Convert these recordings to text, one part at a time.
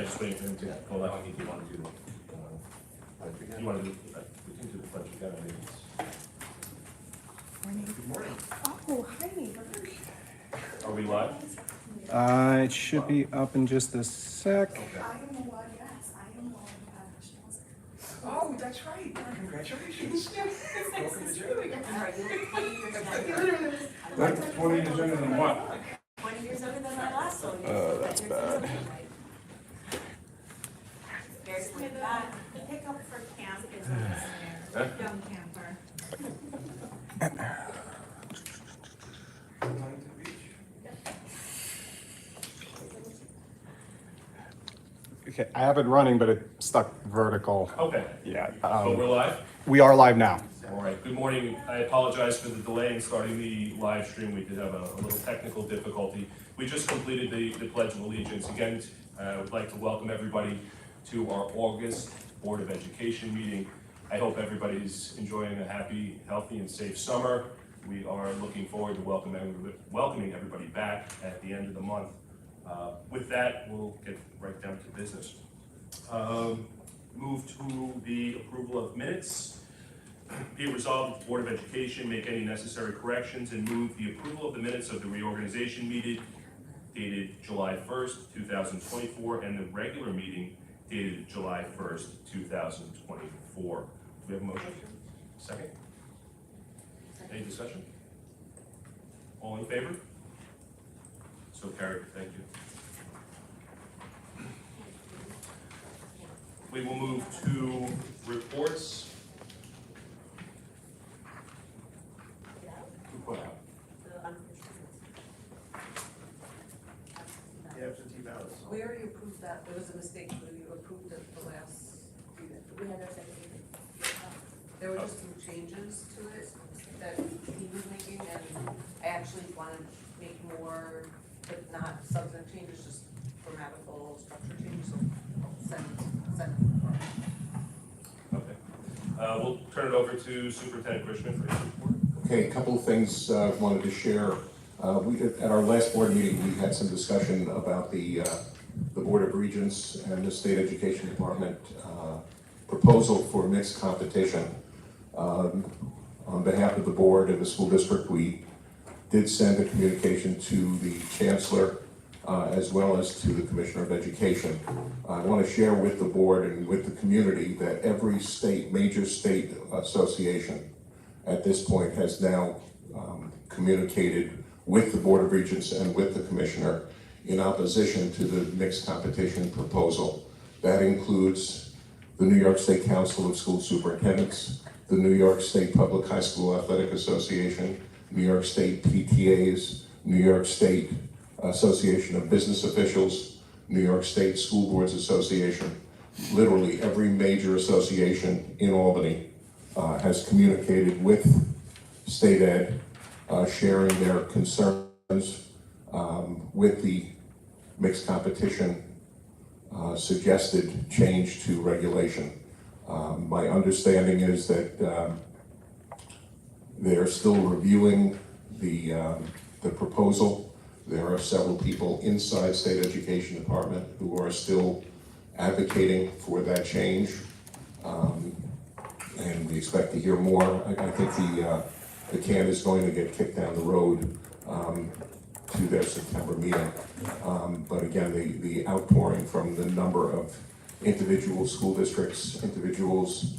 just waiting for him to go out. If you want to do you want to do, we can do the pledge together, maybe. Good morning. Oh, hi. Are we live? It should be up in just a sec. I am the one, yes, I am the one who had Michelle's. Oh, that's right. Congratulations. Welcome to Germany. That's 20 years younger than what? 20 years older than my last one. Oh, that's bad. There's that pickup for camp is on there. Young camper. Okay, I have it running, but it stuck vertical. Okay, Yeah. so we're live? We are live now. All right, good morning. I apologize for the delay in starting the live stream. We did have a little technical difficulty. We just completed the Pledge of Allegiance. Again, I would like to welcome everybody to our August Board of Education meeting. I hope everybody's enjoying a happy, healthy, and safe summer. We are looking forward to welcoming everybody back at the end of the month. With that, we'll get right down to business. Move to the approval of minutes. Be it resolved that the Board of Education make any necessary corrections and move the approval of the minutes of the reorganization meeting dated July 1st, 2024, and the regular meeting dated July 1st, 2024. Do we have a motion? Second? Any discussion? All in favor? So carried, thank you. We will move to reports. Who put out? The absentee ballots. We already approved that, there was a mistake, when you approved it the last meeting. We had our second meeting. There were just some changes to it that he was making, and I actually wanted to make more, but not substantive changes, just grammatical structure changes, so I'll send it. Okay. We'll turn it over to Superintendent Chrisman for his report. Okay, a couple of things I wanted to share. At our last board meeting, we had some discussion about the Board of Regents and the State Education Department proposal for mixed competition. On behalf of the board and the school district, we did send a communication to the chancellor as well as to the Commissioner of Education. I want to share with the board and with the community that every major state association at this point has now communicated with the Board of Regents and with the Commissioner in opposition to the mixed competition proposal. That includes the New York State Council of School Superintendents, the New York State Public High School Athletic Association, New York State PTAs, New York State Association of Business Officials, New York State School Boards Association. Literally every major association in Albany has communicated with State Ed, sharing their concerns with the mixed competition suggested change to regulation. My understanding is that they're still reviewing the proposal. There are several people inside State Education Department who are still advocating for that change. And we expect to hear more. I think the can is going to get kicked down the road to their September meeting. But again, the outpouring from the number of individual school districts, individuals,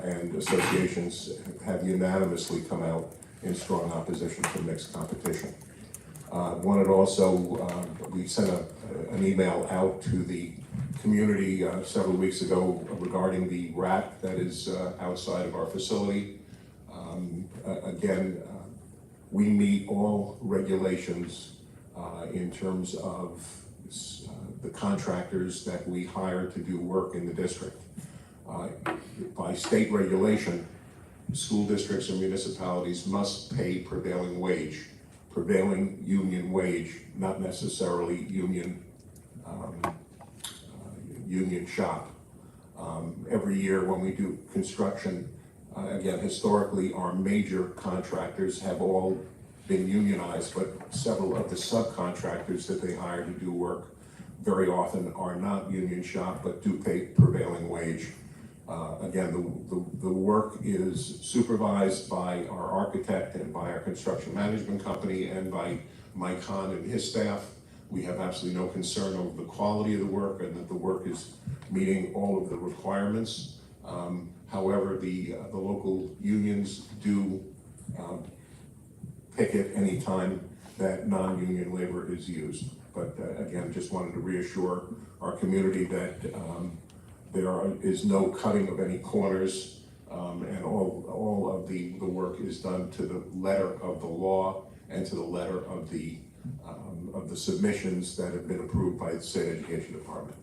and associations have unanimously come out in strong opposition to mixed competition. Wanted also, we sent an email out to the community several weeks ago regarding the RAP that is outside of our facility. Again, we meet all regulations in terms of the contractors that we hire to do work in the district. By state regulation, school districts and municipalities must pay prevailing union wage, not necessarily union shop. Every year when we do construction, again, historically, our major contractors have all been unionized, but several of the subcontractors that they hire to do work very often are not union shop, but do pay prevailing wage. Again, the work is supervised by our architect and by our construction management company and by Mike Hahn and his staff. We have absolutely no concern over the quality of the work and that the work is meeting all of the requirements. However, the local unions do picket any time that non-union labor is used. But again, just wanted to reassure our community that there is no cutting of any corners, and all of the work is done to the letter of the law and to the letter of the submissions that have been approved by the State Education Department.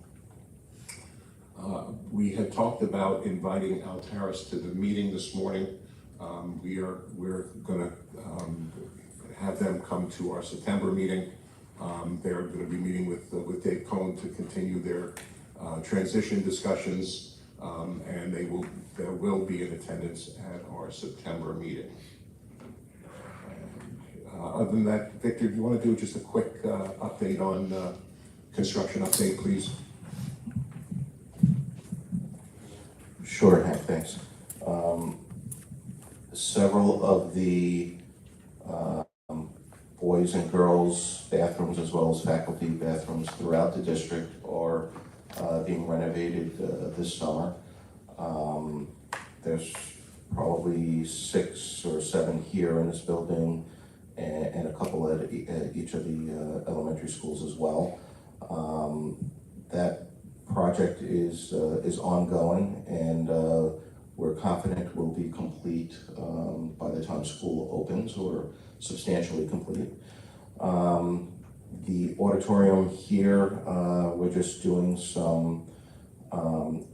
We had talked about inviting Altaris to the meeting this morning. We're gonna have them come to our September meeting. They're gonna be meeting with Dave Cohn to continue their transition discussions, and there will be in attendance at our September meeting. Other than that, Victor, do you want to do just a quick update on construction update, please? Sure, Hank, thanks. Several of the boys and girls bathrooms as well as faculty bathrooms throughout the district are being renovated this summer. There's probably 6 or 7 here in this building and a couple at each of the elementary schools as well. That project is ongoing, and we're confident will be complete by the time school opens, or substantially complete. The auditorium here, we're just doing some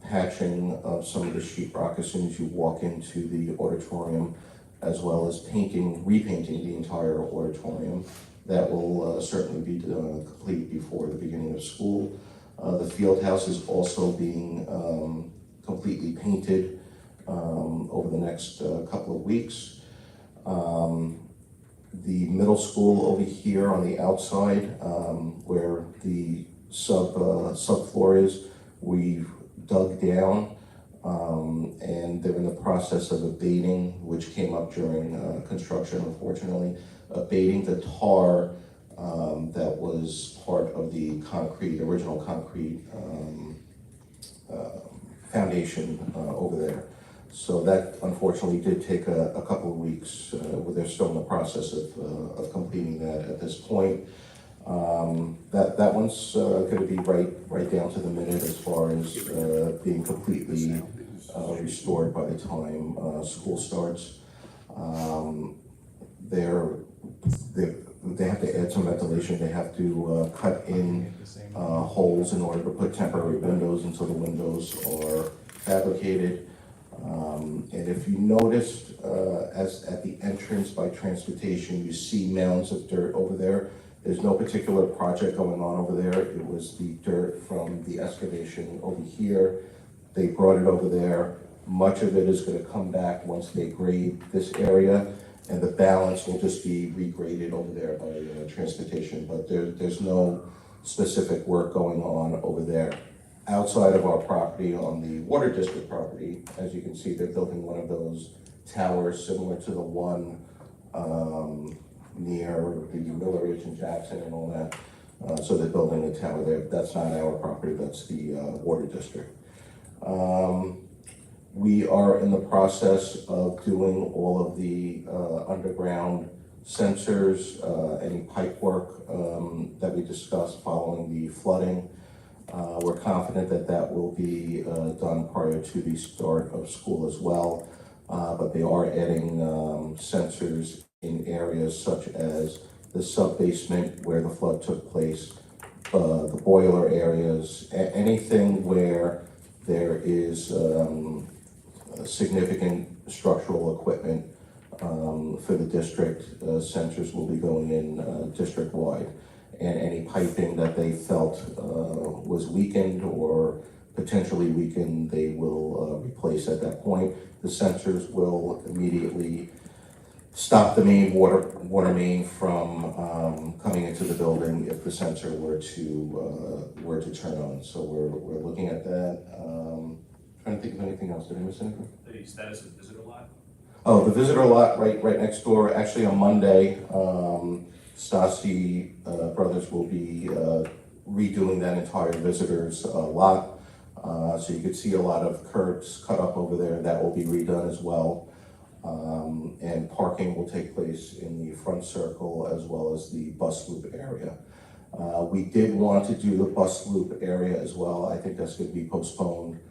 patching of some of the sheetrock as soon as you walk into the auditorium, as well as repainting the entire auditorium. That will certainly be complete before the beginning of school. The field house is also being completely painted over the next couple of weeks. The middle school over here on the outside, where the subfloor is, we've dug down, and they're in the process of abating, which came up during construction, unfortunately, abating the tar that was part of the original concrete foundation over there. So that unfortunately did take a couple of weeks. They're still in the process of completing that at this point. That one's going to be right down to the minute as far as being completely restored by the time school starts. They have to add some ventilation. They have to cut in holes in order to put temporary windows until the windows are fabricated. And if you noticed, as at the entrance by transportation, you see mounds of dirt over there. There's no particular project going on over there. It was the dirt from the excavation over here. They brought it over there. Much of it is going to come back once they grade this area, and the balance will just be regraded over there by transportation. But there's no specific work going on over there. Outside of our property, on the Water District property, as you can see, they're building one of those towers similar to the one near the Miller Ridge and Jackson and all that. So they're building a tower there. That's not our property, that's the Water District. We are in the process of doing all of the underground sensors, any pipe work that we discussed following the flooding. We're confident that will be done prior to the start of school as well, but they are adding sensors in areas such as the sub-basement where the flood took place, the boiler areas, anything where there is significant structural equipment for the district. Sensors will be going in district-wide. And any piping that they felt was weakened or potentially weakened, they will replace at that point. The sensors will immediately stop the main water main from coming into the building if the sensor were to turn on. So we're looking at that. Trying to think of anything else. Did I miss anything? The status of the visitor lot? Oh, the visitor lot right next door. Actually, on Monday, Stasi Brothers will be redoing that entire visitors lot. So you could see a lot of curbs cut up over there. That will be redone as well. And parking will take place in the front circle as well as the bus loop area. We did want to do the bus loop area as well. I think that's going to be postponed.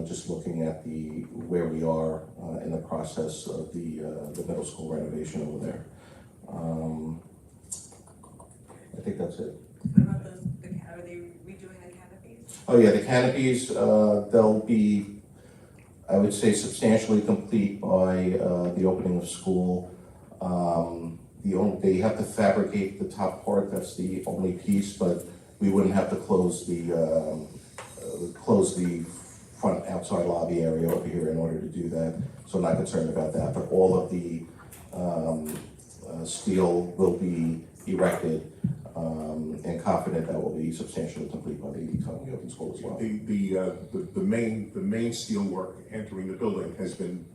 Just looking at where we are in the process of the middle school renovation over there. I think that's it. What about are they redoing the canopies? Oh yeah, the canopies, they'll be, I would say, substantially complete by the opening of school. They have to fabricate the top part, that's the only piece, but we wouldn't have to close the front outside lobby area over here in order to do that, so I'm not concerned about that. But all of the steel will be erected, and confident that will be substantially complete by the time we open school as well. The main steel work entering the building has been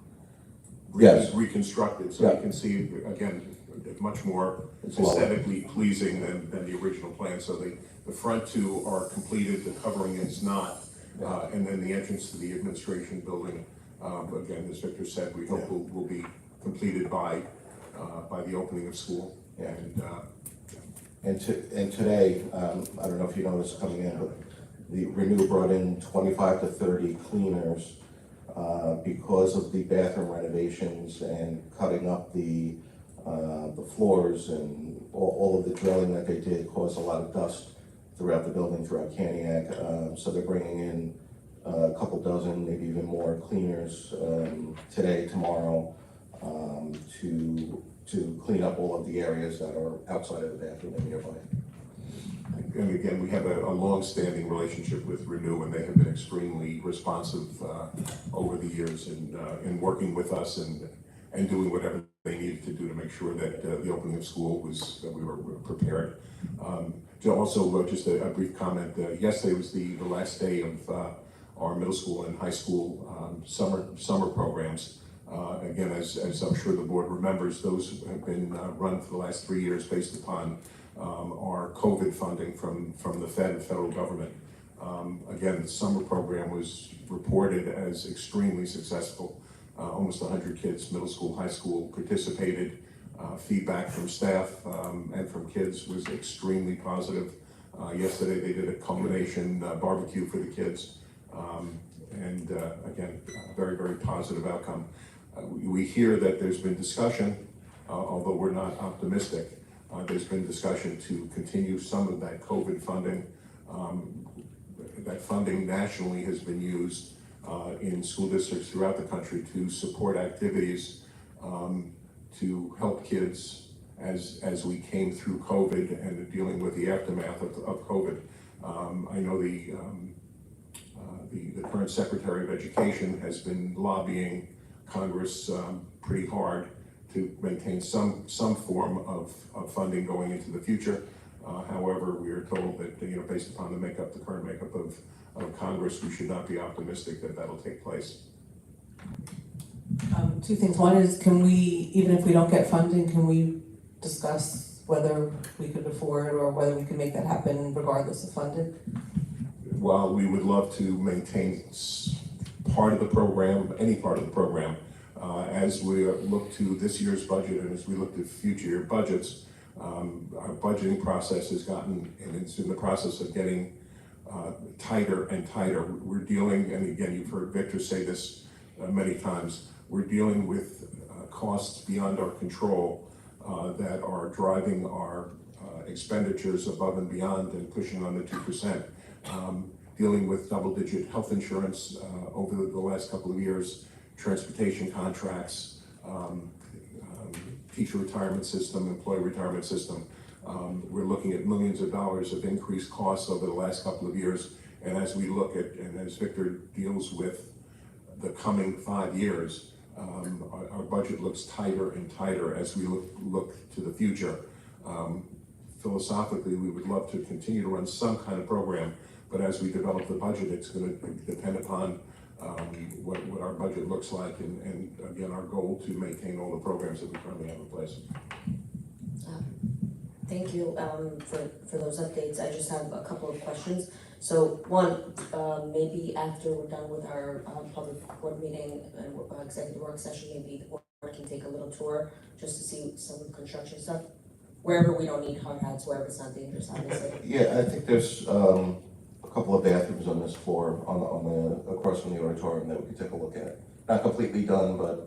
Yes. reconstructed, so Yeah. you can see, again, much more It's lower. aesthetically pleasing than the original plan. So the front two are completed, the covering is not. And then the entrance to the administration building, again, as Victor said, we hope will be completed by the opening of school. And today, I don't know if you know this coming in, but the Renew brought in 25 to 30 cleaners because of the bathroom renovations and cutting up the floors, and all of the drilling that they did caused a lot of dust throughout the building, throughout Caniac. So they're bringing in a couple dozen, maybe even more cleaners today, tomorrow, to clean up all of the areas that are outside of the bathroom and nearby. And again, we have a long-standing relationship with Renew, and they have been extremely responsive over the years in working with us and doing whatever they needed to do to make sure that the opening of school that we were prepared. Also, just a brief comment. Yesterday was the last day of our middle school and high school summer programs. Again, as I'm sure the board remembers, those have been run for the last 3 years based upon our COVID funding from the federal government. Again, the summer program was reported as extremely successful. Almost 100 kids, middle school, high school, participated. Feedback from staff and from kids was extremely positive. Yesterday they did a culmination barbecue for the kids. And again, very, very positive outcome. We hear that there's been discussion, although we're not optimistic. There's been discussion to continue some of that COVID funding. That funding nationally has been used in school districts throughout the country to support activities to help kids as we came through COVID and dealing with the aftermath of COVID. I know the current Secretary of Education has been lobbying Congress pretty hard to maintain some form of funding going into the future. However, we are told that, based upon the current makeup of Congress, we should not be optimistic that that'll take place. Two things. One is, can we, even if we don't get funding, can we discuss whether we could afford or whether we can make that happen regardless of funding? While we would love to maintain part of the program, any part of the program, as we look to this year's budget and as we look to future year budgets, our budgeting process has gotten, and it's in the process of getting tighter and tighter. We're dealing, and again, you've heard Victor say this many times, we're dealing with costs beyond our control that are driving our expenditures above and beyond and pushing on the 2%. Dealing with double-digit health insurance over the last couple of years, transportation contracts, teacher retirement system, employee retirement system. We're looking at millions of dollars of increased costs over the last couple of years. And as we look at, and as Victor deals with the coming 5 years, our budget looks tighter and tighter as we look to the future. Philosophically, we would love to continue to run some kind of program, but as we develop the budget, it's going to depend upon what our budget looks like, and again, our goal to maintain all the programs that we currently have in place. Thank you for those updates. I just have a couple of questions. So one, maybe after we're done with our public board meeting and executive work session, maybe the board can take a little tour just to see some construction stuff, wherever we don't need hard hats, wherever it's not dangerous, obviously. Yeah, I think there's a couple of bathrooms on this floor, across from the auditorium that we could take a look at. Not completely done, but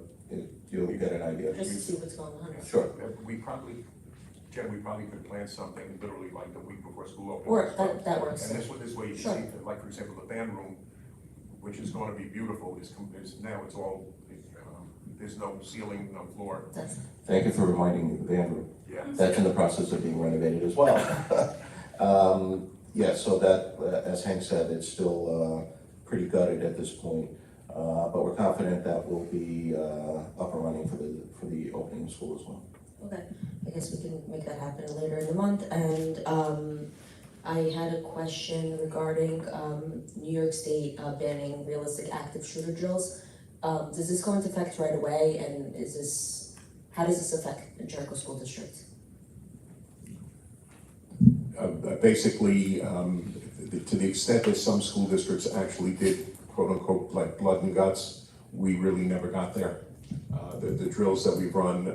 you'll get an idea. Just to see what's going on. Sure. Jen, we probably could plan something literally like the week before school opens. Or that works. And this way you Sure. see, like, for example, the band room, which is going to be beautiful, is now it's all, there's no ceiling, no floor. Thank you for reminding me of the band room. Yeah. That's in the process of being renovated as well. Yeah, so that, as Hank said, it's still pretty gutted at this point. But we're confident that we'll be up and running for the opening of school as well. Okay, I guess we can make that happen later in the month. And I had a question regarding New York State banning realistic active shooter drills. Does this go into effect right away, and how does this affect the Jericho School District? Basically, to the extent that some school districts actually did quote unquote like blood and guts, we really never got there. The drills that we've run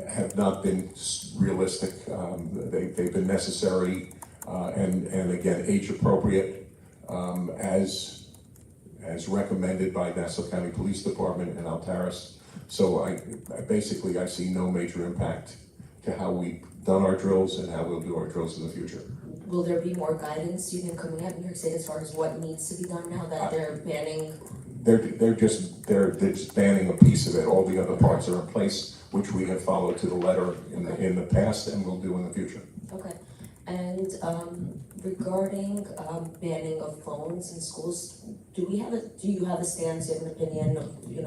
have not been realistic. They've been necessary and again age appropriate as recommended by Nassau County Police Department and Altaris. So I see no major impact to how we've done our drills and how we'll do our drills in the future. Will there be more guidance, you think, coming out of New York State as far as what needs to be done now that they're banning? They're just banning a piece of it. All the other parts are in place, which we have followed to the letter in the past and will do in the future. Okay, and regarding banning of phones in schools, do you have a stance, you have an opinion?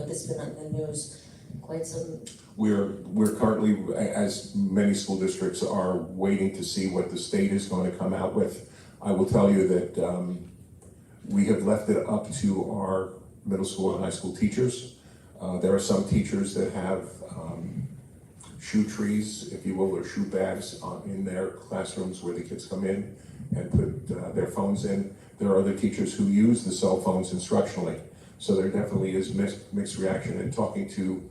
This has been on the news quite some. We're currently, as many school districts are, waiting to see what the state is going to come out with. I will tell you that we have left it up to our middle school and high school teachers. There are some teachers that have shoe trees, if you will, or shoe bags in their classrooms where the kids come in and put their phones in. There are other teachers who use the cell phones instructionally. So there definitely is mixed reaction. And talking to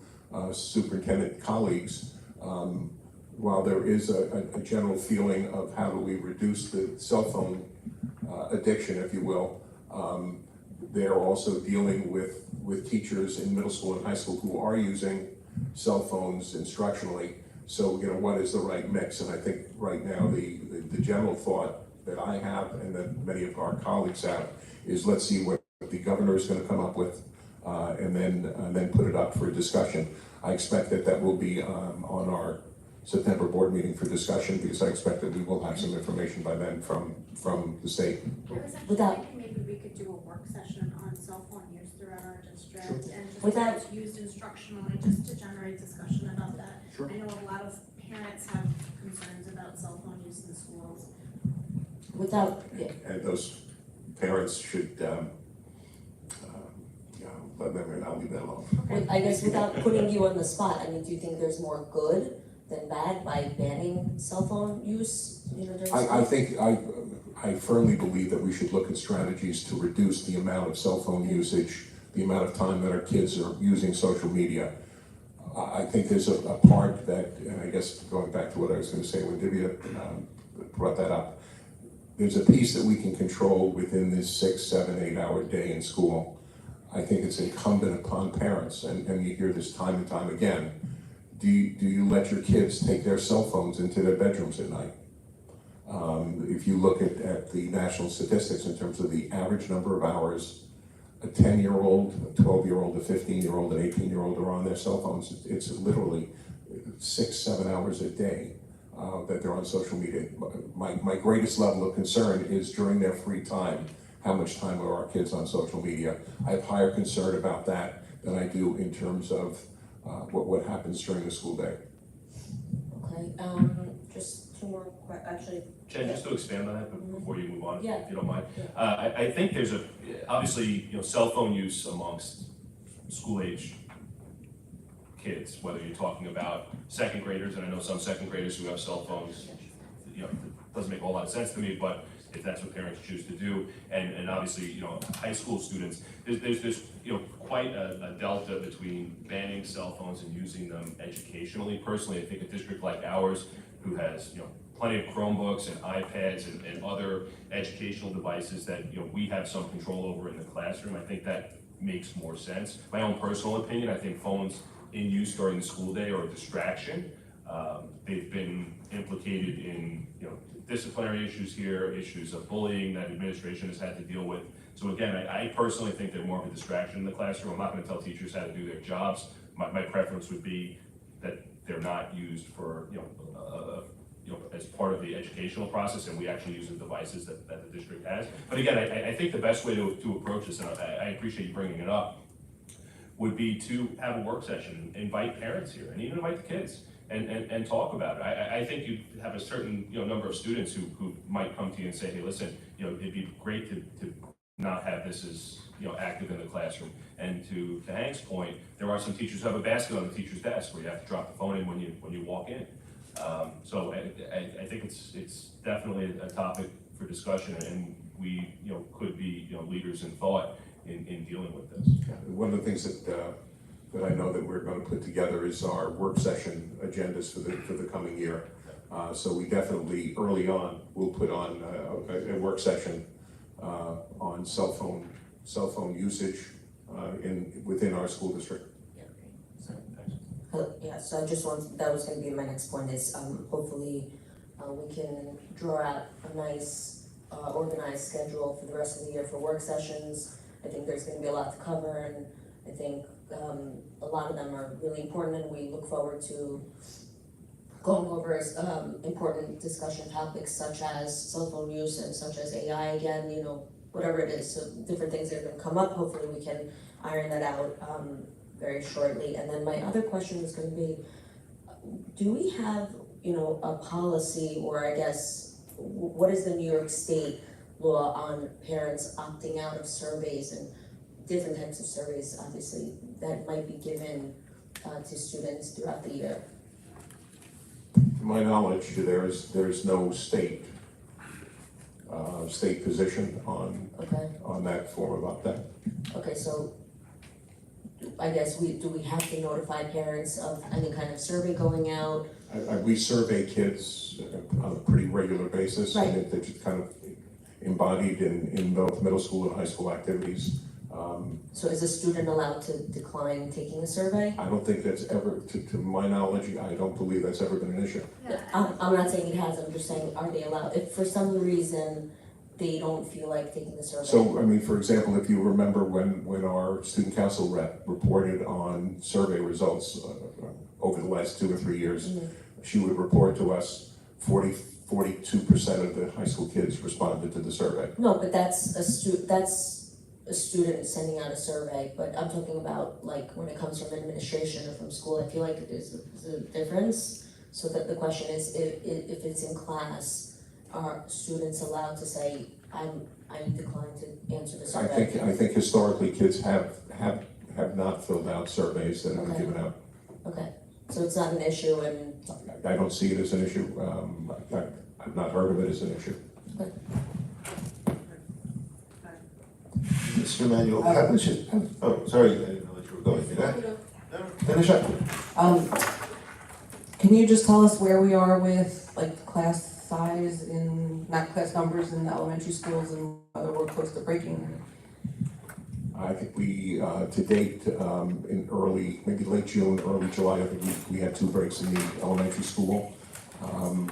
superintendent colleagues, while there is a general feeling of how do we reduce the cell phone addiction, if you will, they're also dealing with teachers in middle school and high school who are using cell phones instructionally. So, what is the right mix? And I think right now the general thought that I have and that many of our colleagues have is let's see what the governor is going to come up with and then put it up for discussion. I expect that will be on our September board meeting for discussion because I expect that we will have some information by then from the state. I was actually Without- thinking maybe we could do a work session on cell phone use throughout our district and just Without- how it's used instructionally, just to generate discussion about that. Sure. I know a lot of parents have concerns about cell phone use in schools. And those parents should let them in. I'll leave that alone. I guess without putting you on the spot, do you think there's more good than bad by banning cell phone use, during school? I firmly believe that we should look at strategies to reduce the amount of cell phone usage, the amount of time that our kids are using social media. I think there's a part that, and I guess going back to what I was going to say when Divya brought that up, there's a piece that we can control within this 6, 7, 8 hour day in school. I think it's incumbent upon parents, and you hear this time and time again, do you let your kids take their cell phones into their bedrooms at night? If you look at the national statistics in terms of the average number of hours a 10-year-old, a 12-year-old, a 15-year-old, an 18-year-old are on their cell phones, it's literally 6, 7 hours a day that they're on social media. My greatest level of concern is during their free time, how much time are our kids on social media. I have higher concern about that than I do in terms of what happens during the school day. Okay, just two more actually, Jen, just to expand on that before you move on, Yeah. if you don't mind. Yeah. I think there's obviously, cell phone use amongst school age kids, whether you're talking about second graders, and I know some second graders who have cell phones, it doesn't make a whole lot of sense to me, but if that's what parents choose to do, and obviously, high school students, there's quite a delta between banning cell phones and using them educationally. Personally, I think a district like ours, who has, plenty of Chromebooks and iPads and other educational devices that, we have some control over in the classroom, I think that makes more sense. My own personal opinion, I think phones in use during the school day are a distraction. They've been implicated in, disciplinary issues here, issues of bullying that administration has had to deal with. So again, I personally think they're more of a distraction in the classroom. I'm not going to tell teachers how to do their jobs. My preference would be that they're not used for, as part of the educational process, and we actually use the devices that the district has. But again, I think the best way to approach this, and I appreciate you bringing it up, would be to have a work session, invite parents here, and even invite the kids, and talk about it. I think you have a certain number of students who might come to you and say, hey, listen, it'd be great to not have this as active in the classroom. And to Hank's point, there are some teachers who have a basket on the teacher's desk where you have to drop the phone in when you walk in. So I think it's definitely a topic for discussion, and we could be leaders in thought in dealing with this. One of the things that I know that we're going to put together is our work session agendas for the coming year. So we definitely early on will put on a work session on cell phone usage within our school district. yeah, so I just that was gonna be my next point is, hopefully, we can draw out a nice, organized schedule for the rest of the year for work sessions. I think there's gonna be a lot to cover, and I think, a lot of them are really important, and we look forward to going over, important discussion topics such as cell phone use and such as AI again, whatever it is, so different things that are gonna come up, hopefully we can iron that out, very shortly. And then my other question is gonna be, do we have, a policy, or I guess, what is the New York State law on parents opting out of surveys and different types of surveys, obviously, that might be given to students throughout the year? To my knowledge, there's no state position Okay, on that form of opt-out. okay, so I guess do we have to notify parents of any kind of survey going out? We survey kids on a pretty regular basis. Right. I think they're just kind of embodied in both middle school and high school activities. So is a student allowed to decline taking a survey? I don't think that's ever, to my knowledge, I don't believe that's ever been an issue. I'm not saying it has, I'm just saying, are they allowed, if for some reason they don't feel like taking the survey? So, I mean, for example, if you remember when our student council rep reported on survey results over the last 2 or 3 years, she would report to us 42% of the high school kids responded to the survey. No, but that's a student sending out a survey, but I'm talking about like when it comes from administration or from school, I feel like there's a difference. So that the question is, if it's in class, are students allowed to say, I decline to answer the survey? I think historically kids have not filled out surveys that have been given out. Okay, so it's not an issue, and I don't see it as an issue. I've not heard of it as an issue. Mr. Emanuel, how much is, oh, sorry, I didn't know that you were going, did I? No, finish up. Can you just tell us where we are with like class size not class numbers in the elementary schools, and whether we're close to breaking? I think we, to date, in maybe late June, early July, I think we had 2 breaks in the elementary school.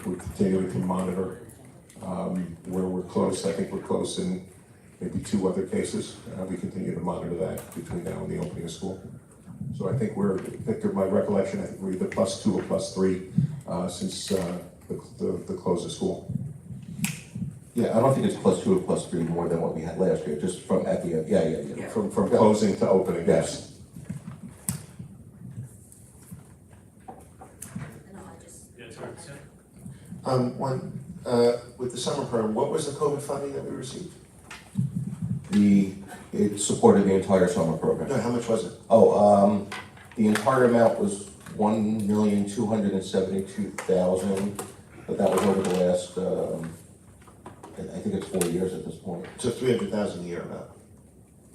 We're continuing to monitor where we're close. I think we're close in maybe 2 other cases. We continue to monitor that between now and the opening of school. So I think Victor, my recollection, I think we're either +2 or +3 since the close of school. Yeah, I don't think it's +2 or +3 more than what we had last year, just from at the end, yeah. From closing to opening, Yes. No, I just, Yeah, it's hard to say. With the summer program, what was the COVID funding that we received? It supported the entire summer program. No, how much was it? The entire amount was $1,272,000, but that was over the last, I think it's 4 years at this point. So 300,000 a year about.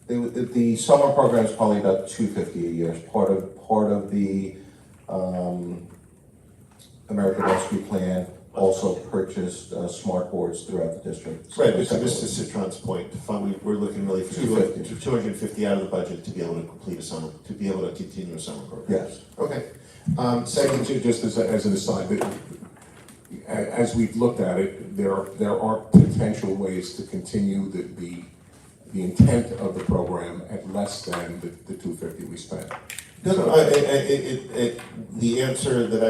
The summer program is probably about $250 a year. It's part of the American Rescue Plan. Also purchased smart boards throughout the district. Right, but to Mr. Citron's point, we're looking really for 250. 250 out of the budget to be able to complete a summer, to be able to continue a summer program. Yes. Okay. Second, just as an aside, that as we've looked at it, there are potential ways to continue the intent of the program at less than the $250 we spent. No, the answer that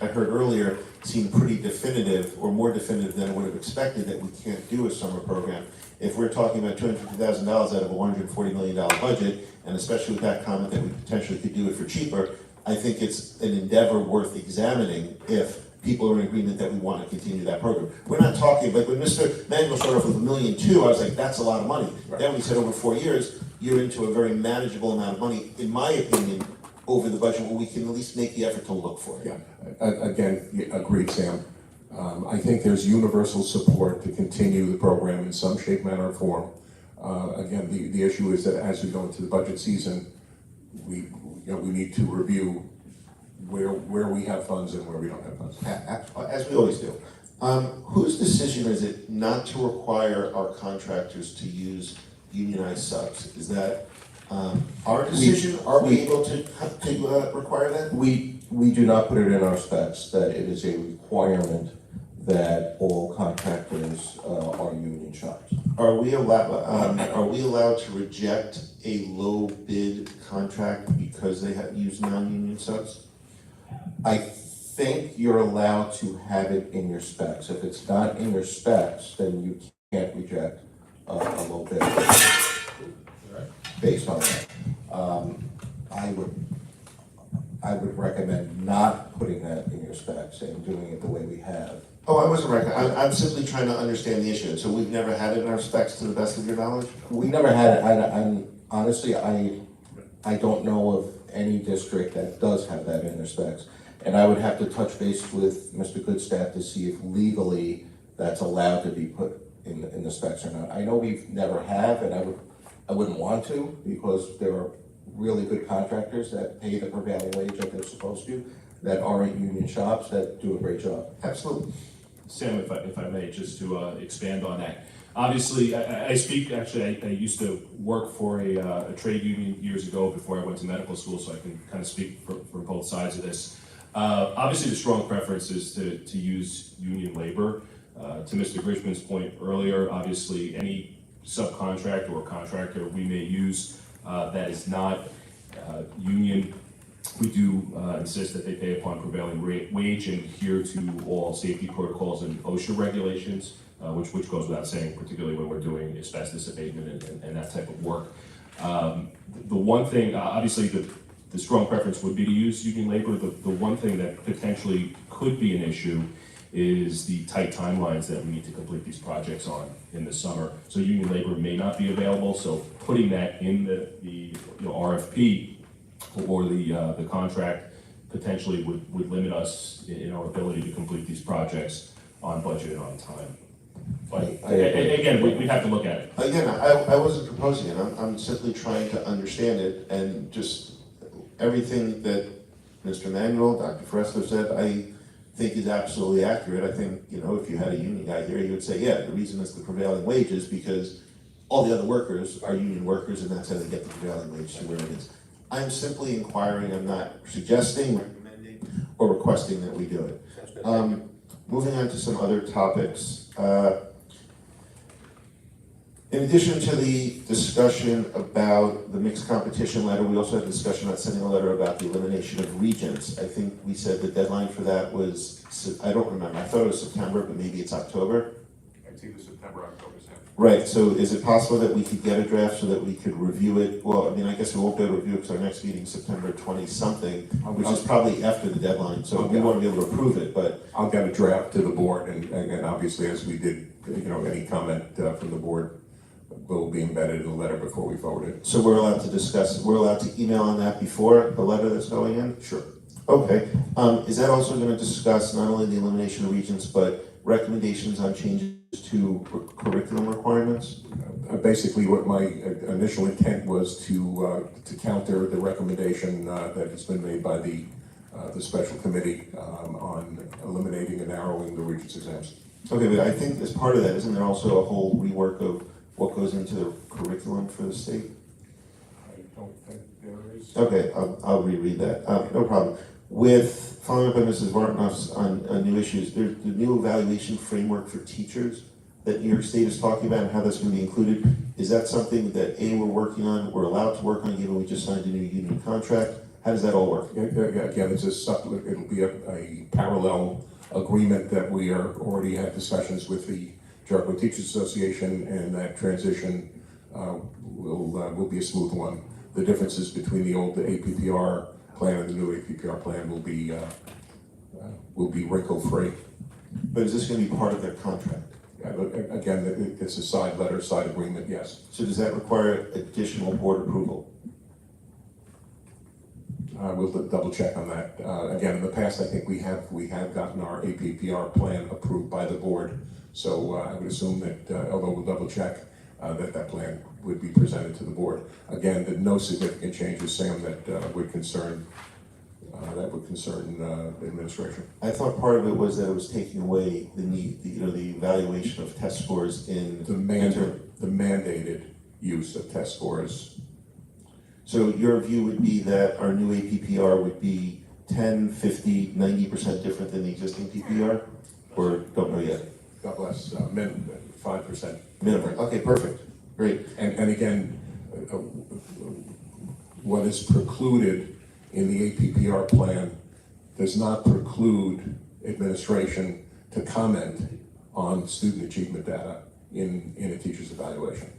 I heard earlier seemed pretty definitive, or more definitive than I would have expected, that we can't do a summer program. If we're talking about $250,000 out of a $140 million budget, and especially with that comment that we potentially could do it for cheaper, I think it's an endeavor worth examining if people are in agreement that we want to continue that program. We're not talking, like when Mr. Manuel started off with $1.2 million, I was like, that's a lot of money. Right. Then when he said over 4 years, you're into a very manageable amount of money, in my opinion, over the budget, where we can at least make the effort to look for it. Yeah, again, agreed, Sam. I think there's universal support to continue the program in some shape, manner, or form. Again, the issue is that as we go into the budget season, we need to review where we have funds and where we don't have funds. As we always do. Whose decision is it not to require our contractors to use unionized subs? Is that our decision? Are we able to require that? We do not put it in our specs that it is a requirement that all contractors are union shops. Are we allowed to reject a low bid contract because they have used non-union subs? I think you're allowed to have it in your specs. If it's not in your specs, then you can't reject a low bid based on that. I would recommend not putting that in your specs and doing it the way we have. Oh, I wasn't I'm simply trying to understand the issue. So we've never had it in our specs to the best of your knowledge? We never had it. I'm honestly, I don't know of any district that does have that in their specs. And I would have to touch base with Mr. Goodstaff to see if legally that's allowed to be put in the specs or not. I know we've never have, and I wouldn't want to, because there are really good contractors that pay the prevailing wage that they're supposed to, that aren't union shops, that do a great job. Absolutely. Sam, if I may, just to expand on that. Obviously, I used to work for a trade union years ago before I went to medical school, so I can kind of speak for both sides of this. Obviously, the strong preference is to use union labor. To Mr. Grishman's point earlier, obviously, any subcontractor or contractor we may use that is not union, we do insist that they pay upon prevailing wage and adhere to all safety protocols and OSHA regulations, which goes without saying, particularly when we're doing asbestos abatement and that type of work. The one thing, obviously, the strong preference would be to use union labor. The one thing that potentially could be an issue is the tight timelines that we need to complete these projects on in the summer. So union labor may not be available, so putting that in the RFP or the contract potentially would limit us in our ability to complete these projects on budget and on time. But again, we'd have to look at it. Again, I wasn't proposing it. I'm simply trying to understand it, and just everything that Mr. Manuel, Dr. Fresco said, I think is absolutely accurate. I think, if you had a union guy here, he would say, yeah, the reason it's the prevailing wage is because all the other workers are union workers, and that's how they get the prevailing wage to where it is. I'm simply inquiring. I'm not suggesting, recommending, or requesting that we do it. Moving on to some other topics. In addition to the discussion about the mixed competition letter, we also had a discussion about sending a letter about the elimination of regents. I think we said the deadline for that was, I don't remember, I thought it was September, but maybe it's October. It's either September or October, Sam. Right, so is it possible that we could get a draft so that we could review it? Well, I mean, I guess we won't be able to review it because our next meeting is September 20-something, which is probably after the deadline, so we want to be able to approve it, but I'll get a draft to the board, and obviously, as we did, any comment from the board will be embedded in the letter before we forward it. so we're allowed to discuss, we're allowed to email on that before the letter that's going in? Sure. Okay, is that also gonna discuss not only the elimination of regents, but recommendations on changes to curriculum requirements? Basically, what my initial intent was to counter the recommendation that has been made by the special committee on eliminating and narrowing the regents exams. Okay, but I think as part of that, isn't there also a whole rework of what goes into the curriculum for the state? I don't think there is. Okay, I'll reread that, no problem. With, following up on Mrs. Vartanoff's on new issues, there's the new evaluation framework for teachers that New York State is talking about and how that's gonna be included. Is that something that we're working on, we're allowed to work on, given we just signed a new union contract? How does that all work? Again, it's a supplement, it'll be a parallel agreement that we are, already had discussions with the Jericho Teachers Association, and that transition will be a smooth one. The differences between the old APPR plan and the new APPR plan will be wrinkle-free. But is this gonna be part of their contract? Again, it's a side agreement, yes. So does that require additional board approval? We'll double check on that. Again, in the past, I think we have gotten our APPR plan approved by the board. So I would assume that, although we'll double check, that plan would be presented to the board. Again, that no significant changes, Sam, that would concern administration. I thought part of it was that it was taking away the need, the evaluation of test scores in The mandated use of test scores. So your view would be that our new APPR would be 10, 50, 90% different than the existing PPR? Or don't know yet? God bless, 5%. Minimum, okay, perfect, great. And again, what is precluded in the APPR plan does not preclude administration to comment on student achievement data in a teacher's evaluation.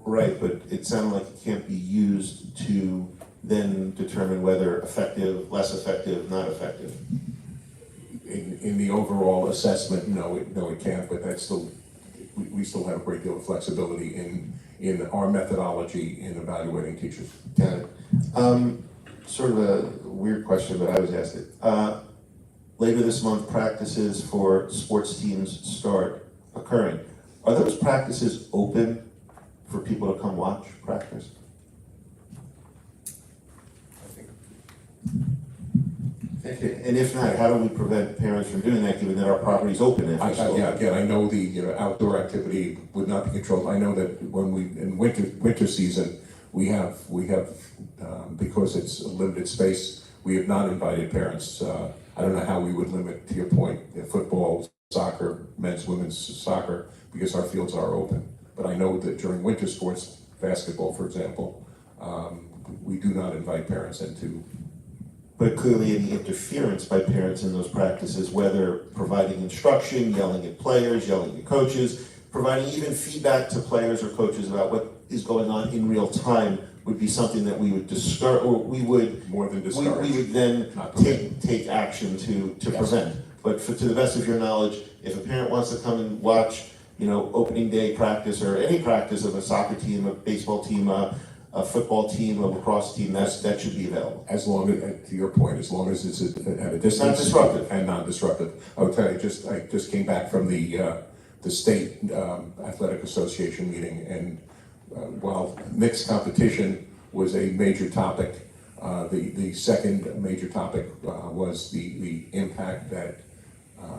Right, but it sounded like it can't be used to then determine whether effective, less effective, not effective. In the overall assessment, no, it can't, but that's still, we still have a great deal of flexibility in our methodology in evaluating teachers. Got it. Sort of a weird question, but I was asked it. Later this month, practices for sports teams start occurring. Are those practices open for people to come watch practice? I think And if not, how do we prevent parents from doing that, given that our property's open after school? Yeah, again, I know the outdoor activity would not be controlled. I know that when in winter season, we have because it's a limited space, we have not invited parents. I don't know how we would limit, to your point, football, soccer, men's, women's soccer, because our fields are open. But I know that during winter sports, basketball, for example, we do not invite parents into. But clearly any interference by parents in those practices, whether providing instruction, yelling at players, yelling at coaches, providing even feedback to players or coaches about what is going on in real time, would be something that we would discourage, or we would More than discourage. we would then Not permit. take action to Yes. prevent. But to the best of your knowledge, if a parent wants to come and watch, opening day practice or any practice of a soccer team, a baseball team, a football team, a lacrosse team, that should be available. As long as, to your point, as long as it's at a distance. Non-disruptive. And non-disruptive. I'll tell you, I just came back from the state athletic association meeting, and while mixed competition was a major topic, the second major topic was the impact that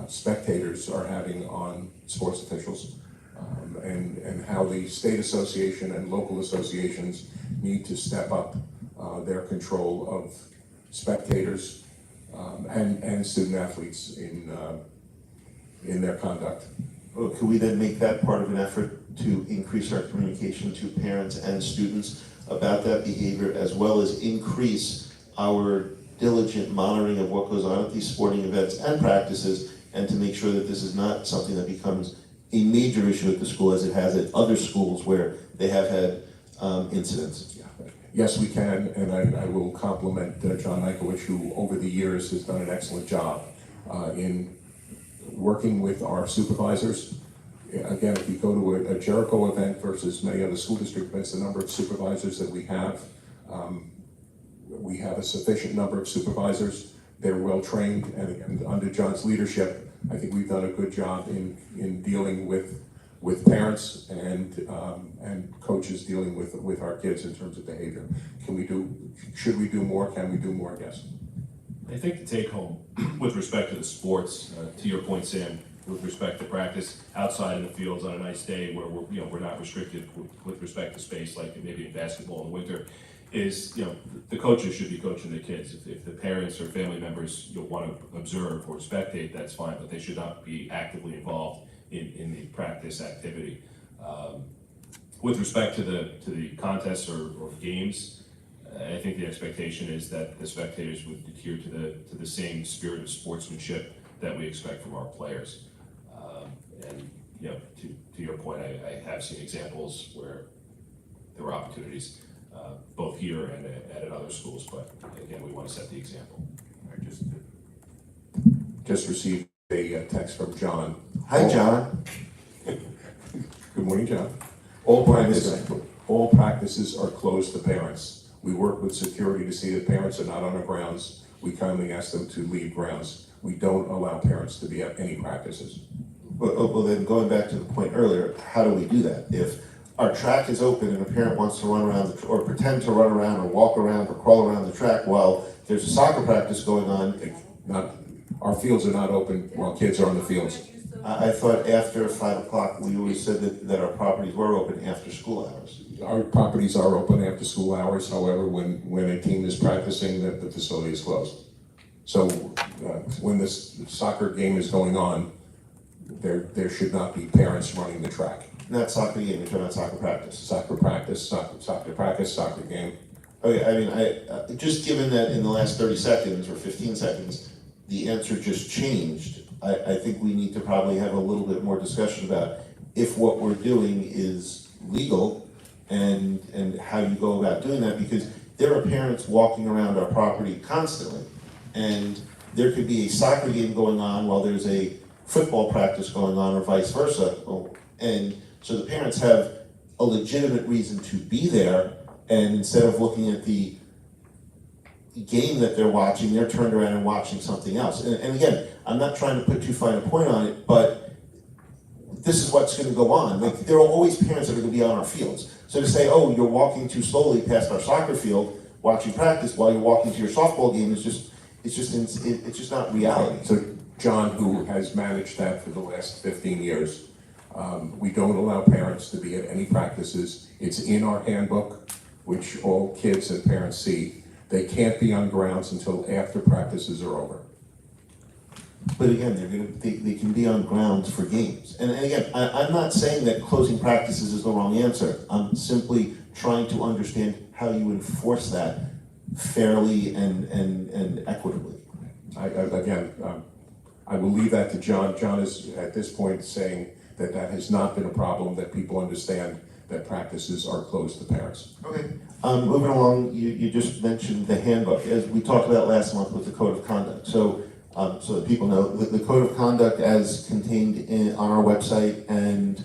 spectators are having on sports officials, and how the state association and local associations need to step up their control of spectators and student athletes in their conduct. Well, could we then make that part of an effort to increase our communication to parents and students about that behavior, as well as increase our diligent monitoring of what goes on at these sporting events and practices, and to make sure that this is not something that becomes a major issue at the school as it has at other schools where they have had incidents. Yes, we can, and I will compliment John Nikowich, who over the years has done an excellent job in working with our supervisors. Again, if you go to a Jericho event versus many other school district events, the number of supervisors that we have a sufficient number of supervisors. They're well-trained, and under John's leadership, I think we've done a good job in dealing with parents and coaches dealing with our kids in terms of behavior. Should we do more? Can we do more? Yes. I think the take home with respect to the sports, to your point, Sam, with respect to practice outside in the fields on a nice day where we're not restricted with respect to space like maybe in basketball in the winter, is the coaches should be coaching the kids. If the parents or family members want to observe or spectate, that's fine, but they should not be actively involved in the practice activity. With respect to the contests or games, I think the expectation is that the spectators would adhere to the same spirit of sportsmanship that we expect from our players. And to your point, I have seen examples where there were opportunities both here and at other schools, but again, we want to set the example. I just received a text from John. Hi, John. Good morning, John. All practices are closed to parents. We work with security to see that parents are not on the grounds. We kindly ask them to leave grounds. We don't allow parents to be at any practices. Well, then going back to the point earlier, how do we do that? If our track is open and a parent wants to run around or pretend to run around or walk around or crawl around the track while there's a soccer practice going on. Our fields are not open while kids are on the fields. I thought after 5 o'clock, we always said that our properties were open after school hours. Our properties are open after school hours, however, when a team is practicing, the facility is closed. So when this soccer game is going on, there should not be parents running the track. Not soccer game, you're talking about soccer practice. Soccer practice, soccer game. Okay, I mean, just given that in the last 30 seconds or 15 seconds, the answer just changed, I think we need to probably have a little bit more discussion about if what we're doing is legal and how you go about doing that, because there are parents walking around our property constantly, and there could be a soccer game going on while there's a football practice going on or vice versa, and so the parents have a legitimate reason to be there, and instead of looking at the game that they're watching, they're turned around and watching something else. And again, I'm not trying to put too fine a point on it, but this is what's going to go on. Like, there are always parents that are going to be on our fields. So to say, oh, you're walking too slowly past our soccer field watching practice while you're walking to your softball game is just not reality. So John, who has managed that for the last 15 years, we don't allow parents to be at any practices. It's in our handbook, which all kids and parents see. They can't be on grounds until after practices are over. But again, they can be on grounds for games. And again, I'm not saying that closing practices is the wrong answer. I'm simply trying to understand how you enforce that fairly and equitably. I will leave that to John. John is at this point saying that has not been a problem, that people understand that practices are closed to parents. Okay. Moving along, you just mentioned the handbook, as we talked about last month with the code of conduct. So that people know, the code of conduct as contained on our website and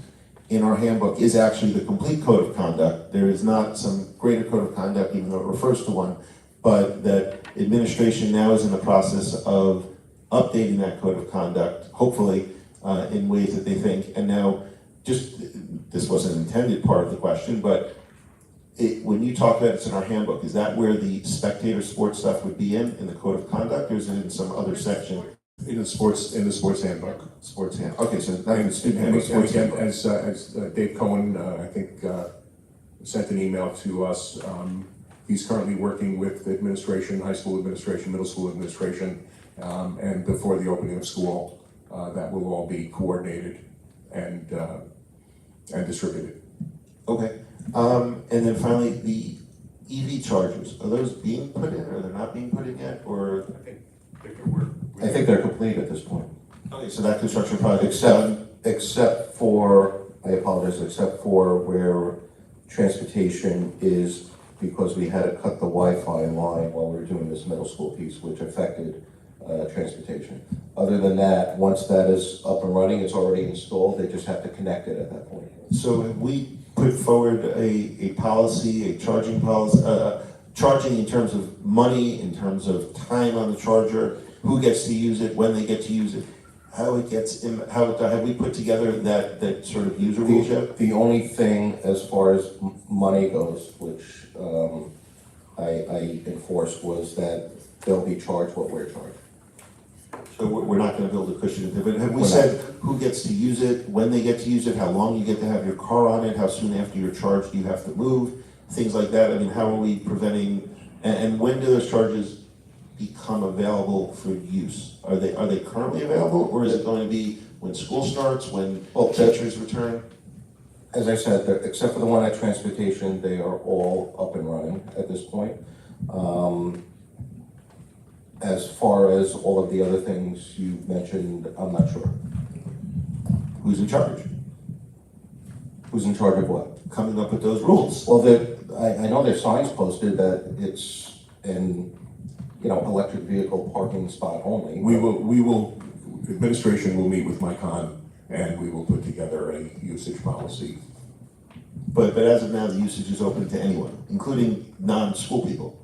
in our handbook is actually the complete code of conduct. There is not some greater code of conduct, even though it refers to one, but that administration now is in the process of updating that code of conduct, hopefully in ways that they think. And now, this wasn't an intended part of the question, but when you talk about it's in our handbook, is that where the spectator sports stuff would be in the code of conduct, or is it in some other section? In the sports handbook. Sports handbook. Okay, so not in the student handbook. And again, as Dave Cohen, I think, sent an email to us, he's currently working with administration, high school administration, middle school administration, and before the opening of school, that will all be coordinated and distributed. Okay. And then finally, the EV chargers, are those being put in, or they're not being put in yet, or? I think they're complete at this point. Okay, so that construction project's done, except for, I apologize, except for where transportation is, because we had to cut the Wi-Fi line while we were doing this middle school piece, which affected transportation. Other than that, once that is up and running, it's already installed, they just have to connect it at that point. So have we put forward a policy, a charging policy, charging in terms of money, in terms of time on the charger, who gets to use it, when they get to use it, how it gets, have we put together that sort of user rules yet? The only thing as far as money goes, which I enforced, was that they'll be charged what we're charged. So we're not gonna build a cushion, but have we We're said who gets to use it, when they get to use it, how long you get to have your car on it, how soon after you're charged you have to move, things like that? I mean, how are we preventing, and when do those charges become available for use? Are they currently available, or is it going to be when school starts, when teachers return? As I said, except for the one at transportation, they are all up and running at this point. As far as all of the other things you mentioned, I'm not sure. Who's in charge? Who's in charge of what? Coming up with those rules. Well, I know there's signs posted that it's an, electric vehicle parking spot only. We will, administration will meet with MyCon and we will put together a usage policy. But as of now, the usage is open to anyone, including non-school people.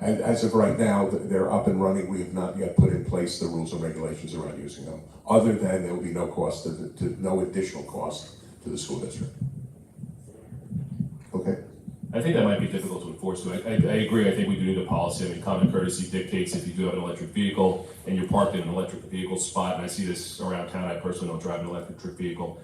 And as of right now, they're up and running. We have not yet put in place the rules and regulations around using them, other than there will be no cost no additional cost to the school district. Okay. I think that might be difficult to enforce, too. I agree, I think we do need a policy. I mean, common courtesy dictates if you do have an electric vehicle and you're parked in an electric vehicle spot, and I see this around town, I personally don't drive an electric vehicle,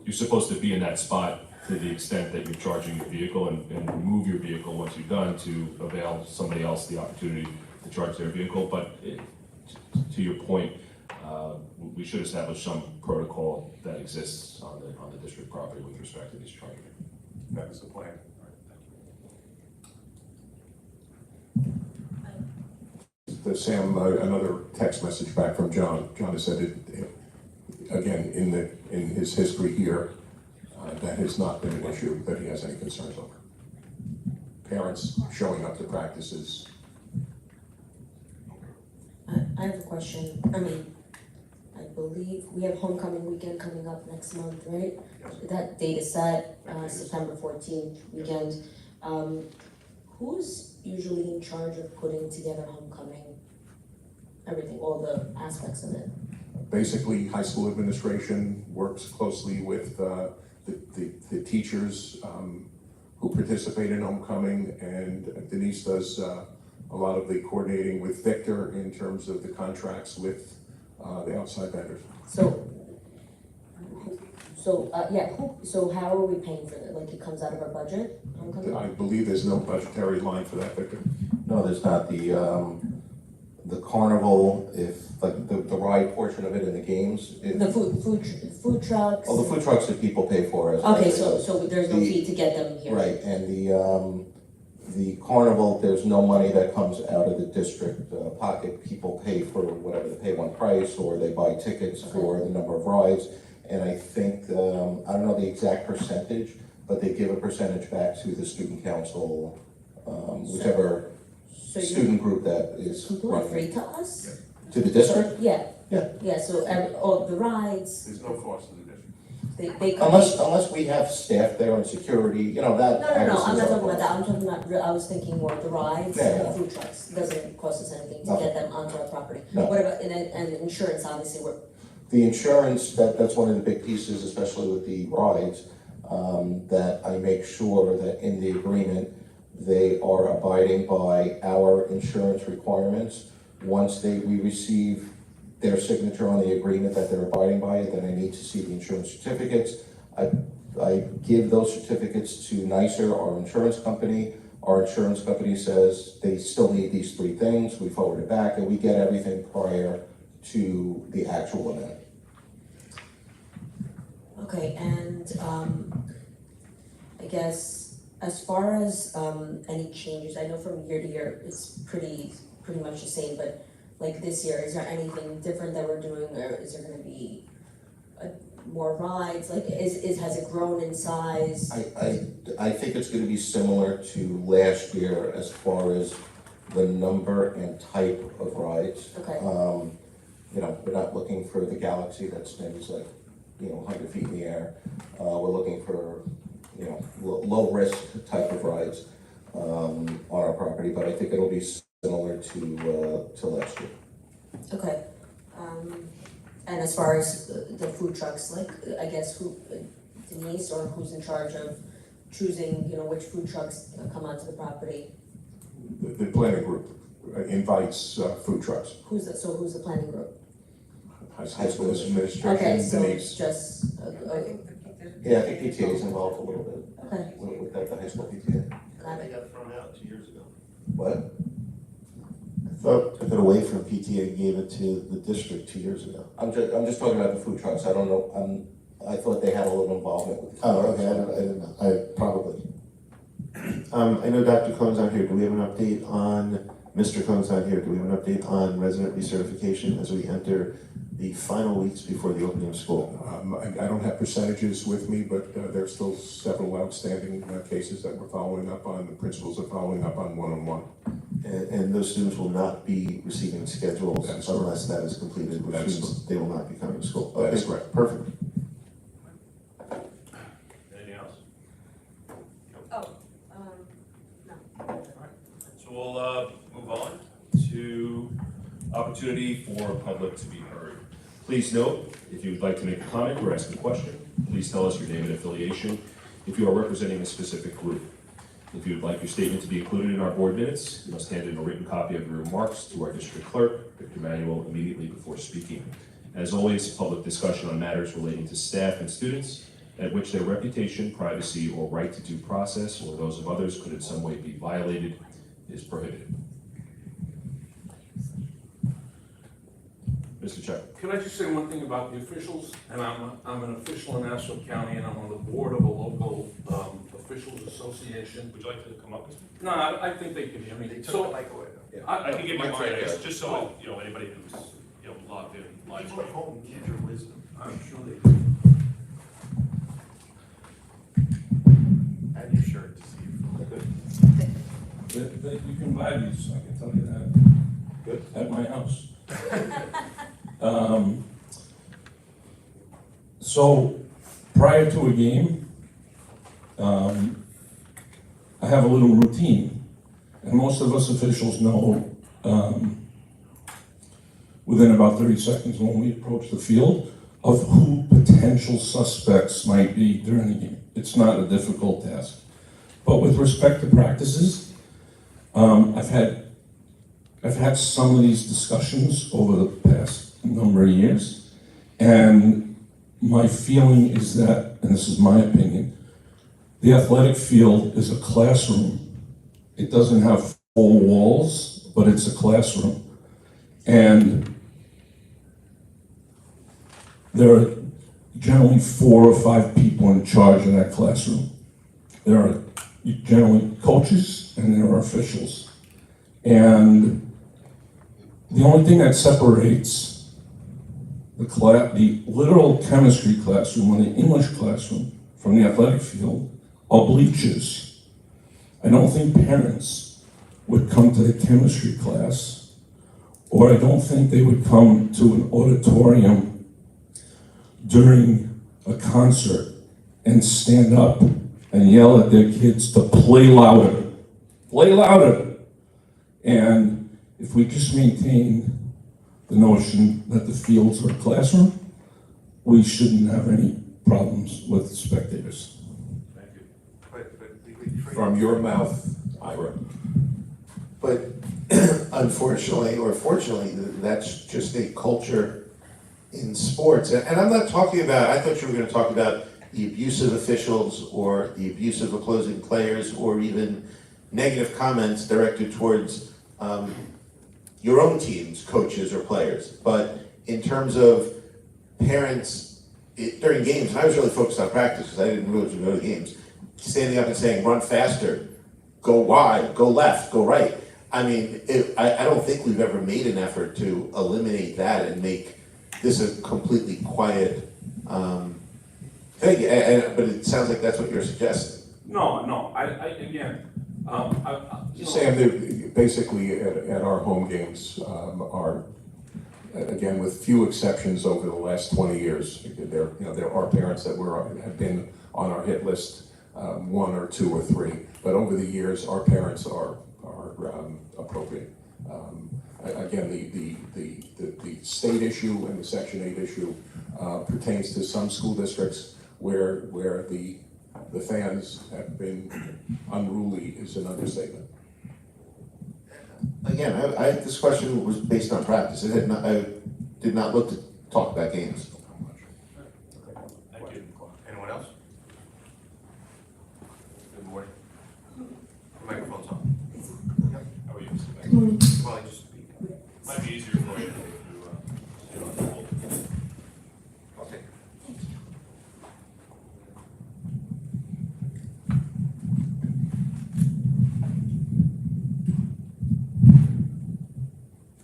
you're supposed to be in that spot to the extent that you're charging your vehicle and move your vehicle once you're done to avail somebody else the opportunity to charge their vehicle. But to your point, we should establish some protocol that exists on the district property with respect to these charging. That is the plan. Sam, another text message back from John. John has said it, again, in his history here, that has not been an issue that he has any concerns over. Parents showing up to practices. I have a question. I believe we have homecoming weekend coming up next month, right? That date is set, September 14th weekend. Who's usually in charge of putting together homecoming? Everything, all the aspects of it? Basically, high school administration works closely with the teachers who participate in homecoming, and Denise does a lot of the coordinating with Victor in terms of the contracts with the outside vendors. So how are we paying for that? Like, it comes out of our budget, homecoming? I believe there's no budgetary line for that, Victor. No, there's not. The carnival, if, like, the ride portion of it in the games. The food trucks? Oh, the food trucks that people pay for as. Okay, so there's no fee to get them here? Right, and the carnival, there's no money that comes out of the district pocket. People pay for whatever, they pay one price, or they buy tickets for the number of rides. And I think, I don't know the exact percentage, but they give a percentage back to the student council, whichever student group that is Completely running. free to us? To the district? Yeah. Yeah. Yeah, so all the rides, There's no cost to the district. they come. Unless we have staff there and security, that. No, I'm obviously not is talking our about that, I'm talking about, I was thinking more the rides Yeah, and yeah. the food trucks, doesn't cost us anything to No. get them onto our property. No. What about, and insurance, obviously, The insurance, that's one of the big pieces, especially with the rides, that I make sure that in the agreement, they are abiding by our insurance requirements. Once we receive their signature on the agreement that they're abiding by it, then I need to see the insurance certificates. I give those certificates to NYSER, our insurance company. Our insurance company says they still need these three things. We forward it back, and we get everything prior to the actual event. okay, and, I guess, as far as, any changes, I know from year to year, it's pretty much the same, but like this year? Is there anything different that we're doing, or is there gonna be more rides? Like, has it grown in size? I think it's gonna be similar to last year as far as the number and type of rides. Okay. You know, we're not looking for the Galaxy that spins like, 100 feet in the air. We're looking for, low risk type of rides, on our property, but I think it'll be similar to last year. Okay. And as far as the food trucks, like, I guess Denise, or who's in charge of choosing, which food trucks come onto the property? The planning group invites food trucks. Who's the planning group? High school Okay, administration, so Denise. it's just, Yeah, I think PTA is involved a little bit okay, with the high school PTA. got it. got thrown out 2 years ago. What? I thought took it away from PTA and gave it to the district 2 years ago. I'm just talking about the food trucks. I don't know, I thought they had a little involvement with the food Oh, trucks. okay, I didn't know, I probably. I know Dr. Cohn's on here, do we have an update on, Mr. Cohn's on here, do we have an update on resident recertification as we enter the final weeks before the opening of school? I don't have percentages with me, but there's still several outstanding cases that we're following up on. The principals are following up on one-on-one. And those students will not be receiving schedules That's unless that is completed, which That's means they will not be coming to school. That is Okay, correct. Perfect. Anything else? Oh, no. So we'll move on to opportunity for public to be heard. Please note, if you would like to make a comment or ask a question, please tell us your name and affiliation if you are representing a specific group. If you would like your statement to be included in our board minutes, you must hand in a written copy of your remarks to our district clerk, Victor Manuel, immediately before speaking. As always, public discussion on matters relating to staff and students at which their reputation, privacy, or right to due process, or those of others could in some way be violated, is prohibited. Mr. Chuck. Can I just say one thing about the officials? And I'm an official in Nassau County, and I'm on the board of a local officials association. Would you like to come up? No, I think they can hear me. They took the So mic away. I can give you Mike's mine, right there. just so, anybody who's, logged in, live stream. home, need your wisdom. I'm sure they do. Add your shirt to see you. You can buy these, I can tell you that. Good. At my house. So, prior to a game, I have a little routine. And most of us officials know, within about 30 seconds when we approach the field, of who potential suspects might be during the game. It's not a difficult task. But with respect to practices, I've had some of these discussions over the past number of years, and my feeling is that, and this is my opinion, the athletic field is a classroom. It doesn't have full walls, but it's a classroom. And there are generally 4 or 5 people in charge of that classroom. There are generally coaches and there are officials. And the only thing that separates the literal chemistry classroom or the English classroom from the athletic field are bleachers. I don't think parents would come to the chemistry class, or I don't think they would come to an auditorium during a concert and stand up and yell at their kids to play louder. Play louder. And if we just maintain the notion that the fields are a classroom, we shouldn't have any problems with spectators. Thank you. But From your mouth, Ira. But unfortunately, or fortunately, that's just a culture in sports. And I'm not talking about, I thought you were gonna talk about the abuse of officials or the abuse of opposing players or even negative comments directed towards your own teams, coaches or players. But in terms of parents during games, and I was really focused on practice because I didn't really go to games, standing up and saying, run faster, go wide, go left, go right. I mean, I don't think we've ever made an effort to eliminate that and make this a completely quiet, thing, but it sounds like that's what you're suggesting. No, again, Sam, basically at our home games, are, again, with few exceptions over the last 20 years, there are parents that have been on our hit list, 1 or 2 or 3, but over the years, our parents are appropriate. Again, the state issue and the Section 8 issue pertains to some school districts where the fans have been unruly is an understatement. Again, this question was based on practice. I did not look to talk about games. Thank you. Anyone else? Good morning. Microphone's on. How are you, Mr. Beck? Good morning. Well, just speak. Might be easier for you if you sit on the hold. Okay.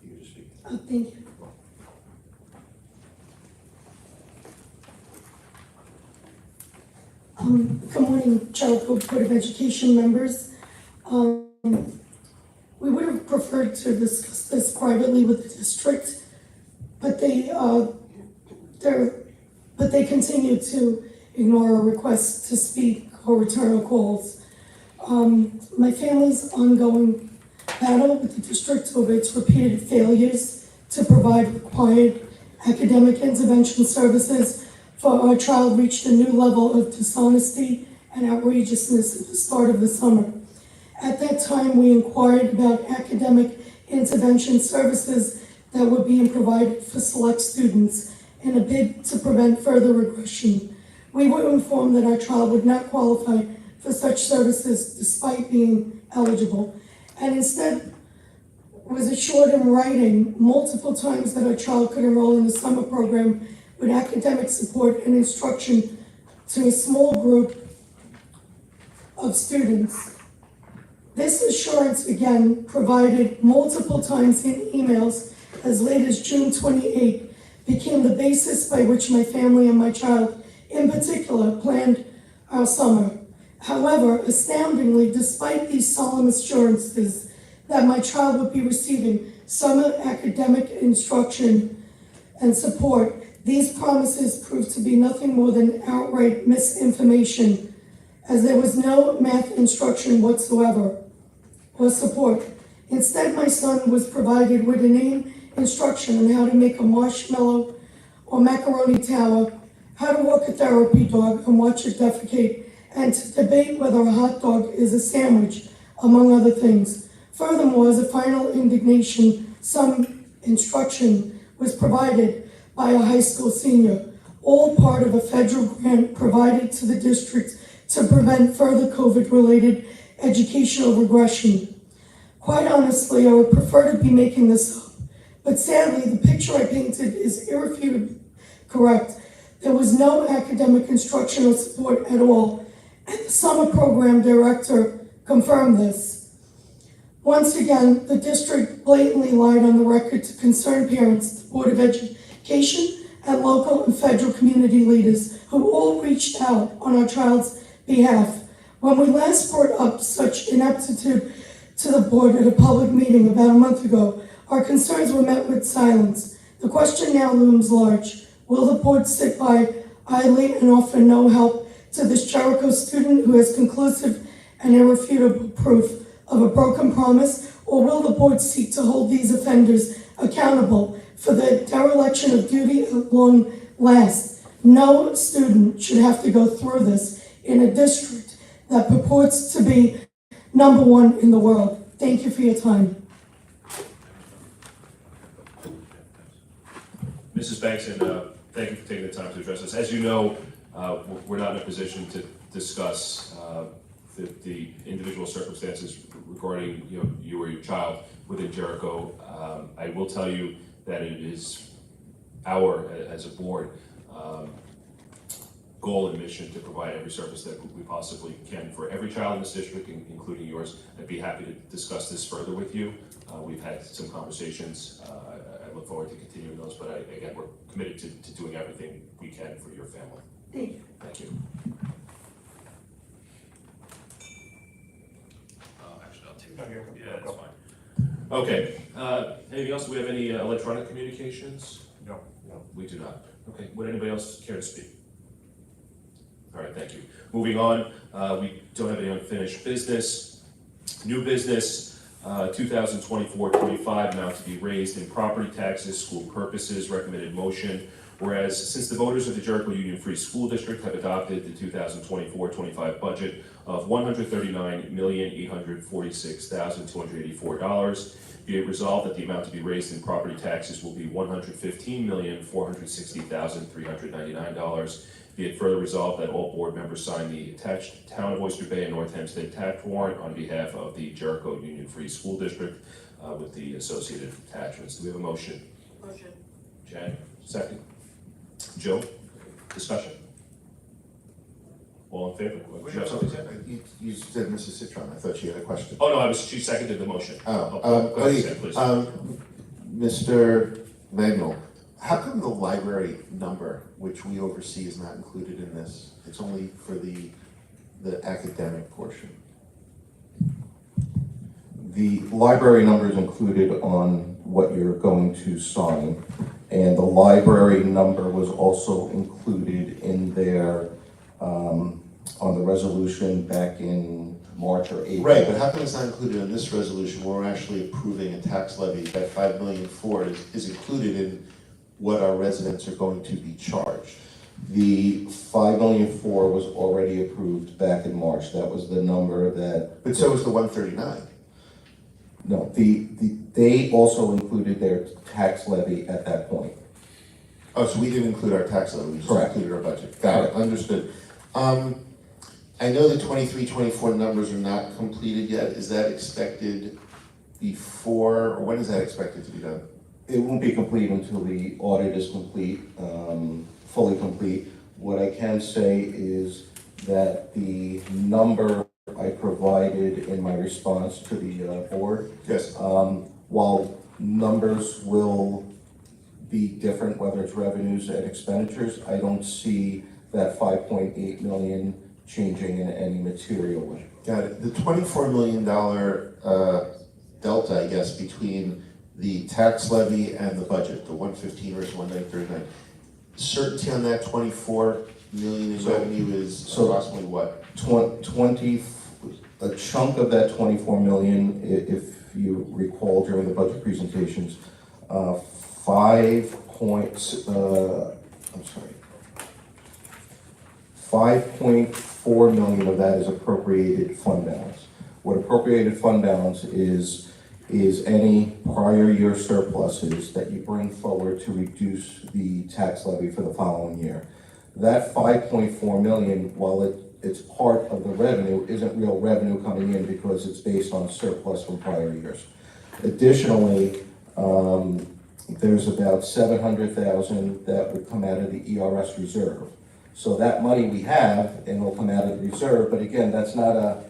You just speak. Thank you. Good morning, Jericho Board of Education members. We would have preferred to discuss this privately with the district, but they continue to ignore our requests to speak or return our calls. My family's ongoing battle with the district over its repeated failures to provide required academic intervention services for our child reached a new level of dishonesty and outrageousness at the start of the summer. At that time, we inquired about academic intervention services that were being provided for select students in a bid to prevent further regression. We were informed that our child would not qualify for such services despite being eligible, and instead was assured in writing multiple times that our child could enroll in the summer program with academic support and instruction to a small group of students. This assurance, again, provided multiple times in emails as late as June 28, became the basis by which my family and my child, in particular, planned our summer. However, astoundingly, despite these solemn assurances that my child would be receiving summer academic instruction and support, these promises proved to be nothing more than outright misinformation, as there was no math instruction whatsoever or support. Instead, my son was provided with inane instruction on how to make a marshmallow or macaroni tower, how to walk a therapy dog and watch it defecate, and to debate whether a hot dog is a sandwich, among other things. Furthermore, as a final indignation, some instruction was provided by a high school senior, all part of a federal grant provided to the district to prevent further COVID-related educational regression. Quite honestly, I would prefer to be making this up, but sadly, the picture I painted is irrefutably correct. There was no academic instruction or support at all, and the summer program director confirmed this. Once again, the district blatantly lied on the record to concerned parents, the Board of Education, and local and federal community leaders who all reached out on our child's behalf. When we last brought up such ineptitude to the board at a public meeting about a month ago, our concerns were met with silence. The question now looms large. Will the board sit by idly and offer no help to this Jericho student who has conclusive and irrefutable proof of a broken promise, or will the board seek to hold these offenders accountable for the dereliction of duty at long last? No student should have to go through this in a district that purports to be #1 in the world. Thank you for your time. Mrs. Bankson, thank you for taking the time to address us. As you know, we're not in a position to discuss the individual circumstances regarding you or your child within Jericho. I will tell you that it is as a board, goal and mission to provide every service that we possibly can for every child in this district, including yours. I'd be happy to discuss this further with you. We've had some conversations. I look forward to continuing those, but again, we're committed to doing everything we can for your family. Thank you. Thank you. Actually, I'll take that. Yeah, that's fine. Okay, anything else? Do we have any electronic communications? No. No, we do not. Okay, would anybody else care to speak? All right, thank you. Moving on, we don't have any unfinished business. New business, 2024-25 amount to be raised in property taxes, school purposes, recommended motion. Whereas since the voters of the Jericho Union Free School District have adopted the 2024-25 budget of $139,846,284, be it resolved that the amount to be raised in property taxes will be $115,460,399. Be it further resolved that all board members sign the attached Town of Oyster Bay and North Hempstead tax warrant on behalf of the Jericho Union Free School District with the associated attachments. Do we have a motion? Motion. Jen, second. Joe, discussion. All in favor? Do you have something to say? You said Mrs. Citron, I thought she had a question. Oh, no, she seconded the motion. Oh, Go ahead, Sam, please. Mr. Manuel, how come the library number, which we oversee, is not included in this? It's only for the academic portion. The library number is included on what you're going to sign, and the library number was also included in there on the resolution back in March or April. Right, but how come it's not included in this resolution where we're actually approving a tax levy that $5 million is included in what our residents are going to be charged? The $5 million was already approved back in March. That was the number that. But so was the 139. No, they also included their tax levy at that point. Oh, so we didn't include our tax levy, we just Correct. included our budget. Got it, understood. I know the 23-24 numbers are not completed yet. Is that expected before, or when is that expected to be done? It won't be complete until the audit is complete, fully complete. What I can say is that the number I provided in my response to the board, Yes. while numbers will be different, whether it's revenues and expenditures, I don't see that 5.8 million changing in any material way. Got it. The $24 million delta, I guess, between the tax levy and the budget, the 115 versus 139. Certainty on that 24 million in revenue is approximately what? A chunk of that 24 million, if you recall during the budget presentations, 5.4 million of that is appropriated fund balance. What appropriated fund balance is any prior year surpluses that you bring forward to reduce the tax levy for the following year. That 5.4 million, while it's part of the revenue, isn't real revenue coming in because it's based on surplus from prior years. Additionally, there's about 700,000 that would come out of the ERS reserve. So that money we have and will come out of the reserve, but again, that's not a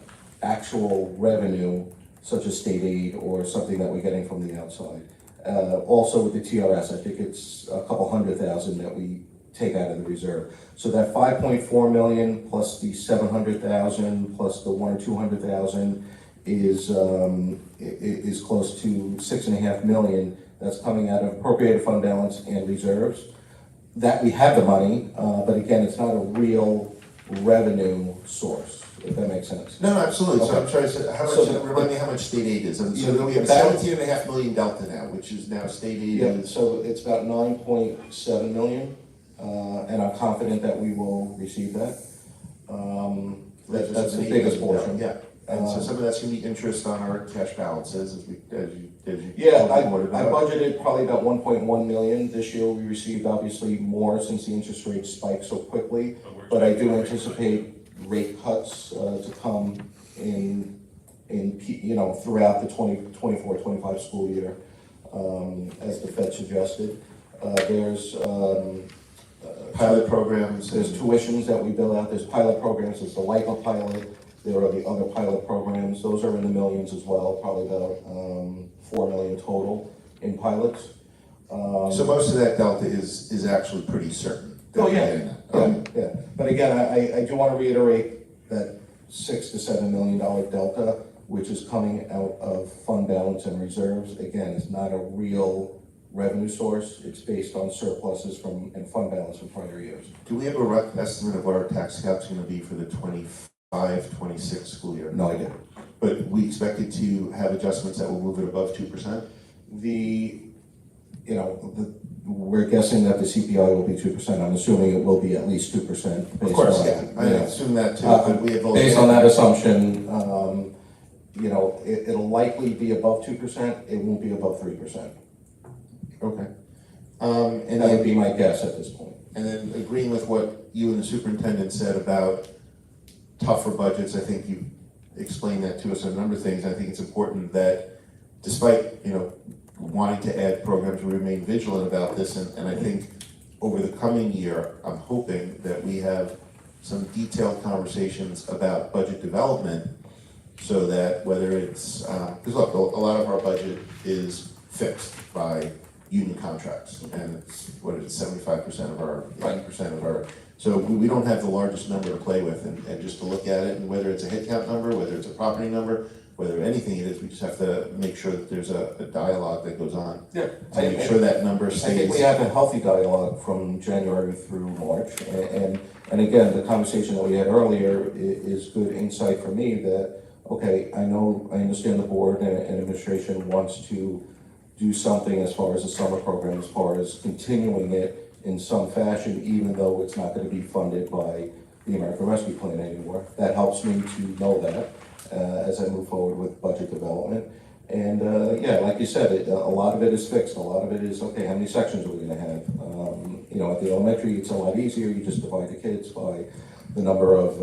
actual revenue such as state aid or something that we're getting from the outside. Also with the TRS, I think it's a couple $100,000 that we take out of the reserve. So that 5.4 million plus the 700,000 plus the 1 or 200,000 is close to 6.5 million that's coming out of appropriated fund balance and reserves. That we have the money, but again, it's not a real revenue source, if that makes sense. No, absolutely. So Okay. I'm trying to say, how much, remind me how much state aid is. And so we have Balance- 17.5 million delta now, which is now state aid. Yeah, so it's about 9.7 million, and I'm confident that we will receive that. That's the biggest portion. Yeah, and so some of that's gonna be interest on our cash balances as you. Yeah, I told the board about. budgeted probably about 1.1 million. This year, we received obviously more since the interest rates spiked so quickly. But I do anticipate rate cuts to come in throughout the 24-25 school year, as the Fed suggested. There's pilot programs, There's tuitions that we bill out, there's pilot programs, there's the LIPA pilot, there are the other pilot programs, those are in the millions as well, probably about 4 million total in pilots. so most of that delta is actually pretty certain. Oh, yeah, Okay. yeah. But again, I do want to reiterate that $6 to $7 million delta, which is coming out of fund balance and reserves, again, is not a real revenue source. It's based on surpluses and fund balance from prior years. Do we have a rough estimate of what our tax cap's gonna be for the 25-26 school year? No idea. But we expect it to have adjustments that will move it above 2%? We're guessing that the CPI will be 2%. I'm assuming it will be at least 2%. Of course, yeah, I assume that too, but we have. Based on that assumption, it'll likely be above 2%. It won't be above 3%. Okay. And that would be my guess at this point. And then agreeing with what you and the superintendent said about tougher budgets, I think you explained that to us on a number of things. I think it's important that despite, wanting to add programs, we remain vigilant about this. And I think over the coming year, I'm hoping that we have some detailed conversations about budget development so that whether it's, because look, a lot of our budget is fixed by union contracts, and it's, 75% of our, 80% of our, so we don't have the largest number to play with, and just to look at it, and whether it's a headcount number, whether it's a property number, whether anything it is, we just have to make sure that there's a dialogue that goes on. Yeah. To make sure that number stays. I think we have a healthy dialogue from January through March, and again, the conversation that we had earlier is good insight for me that, okay, I understand the board and administration wants to do something as far as the summer program, as far as continuing it in some fashion, even though it's not gonna be funded by the American Rescue Plan anymore. That helps me to know that as I move forward with budget development. And like you said, a lot of it is fixed. A lot of it is, okay, how many sections are we gonna have? At the elementary, it's a lot easier. You just divide the kids by the number of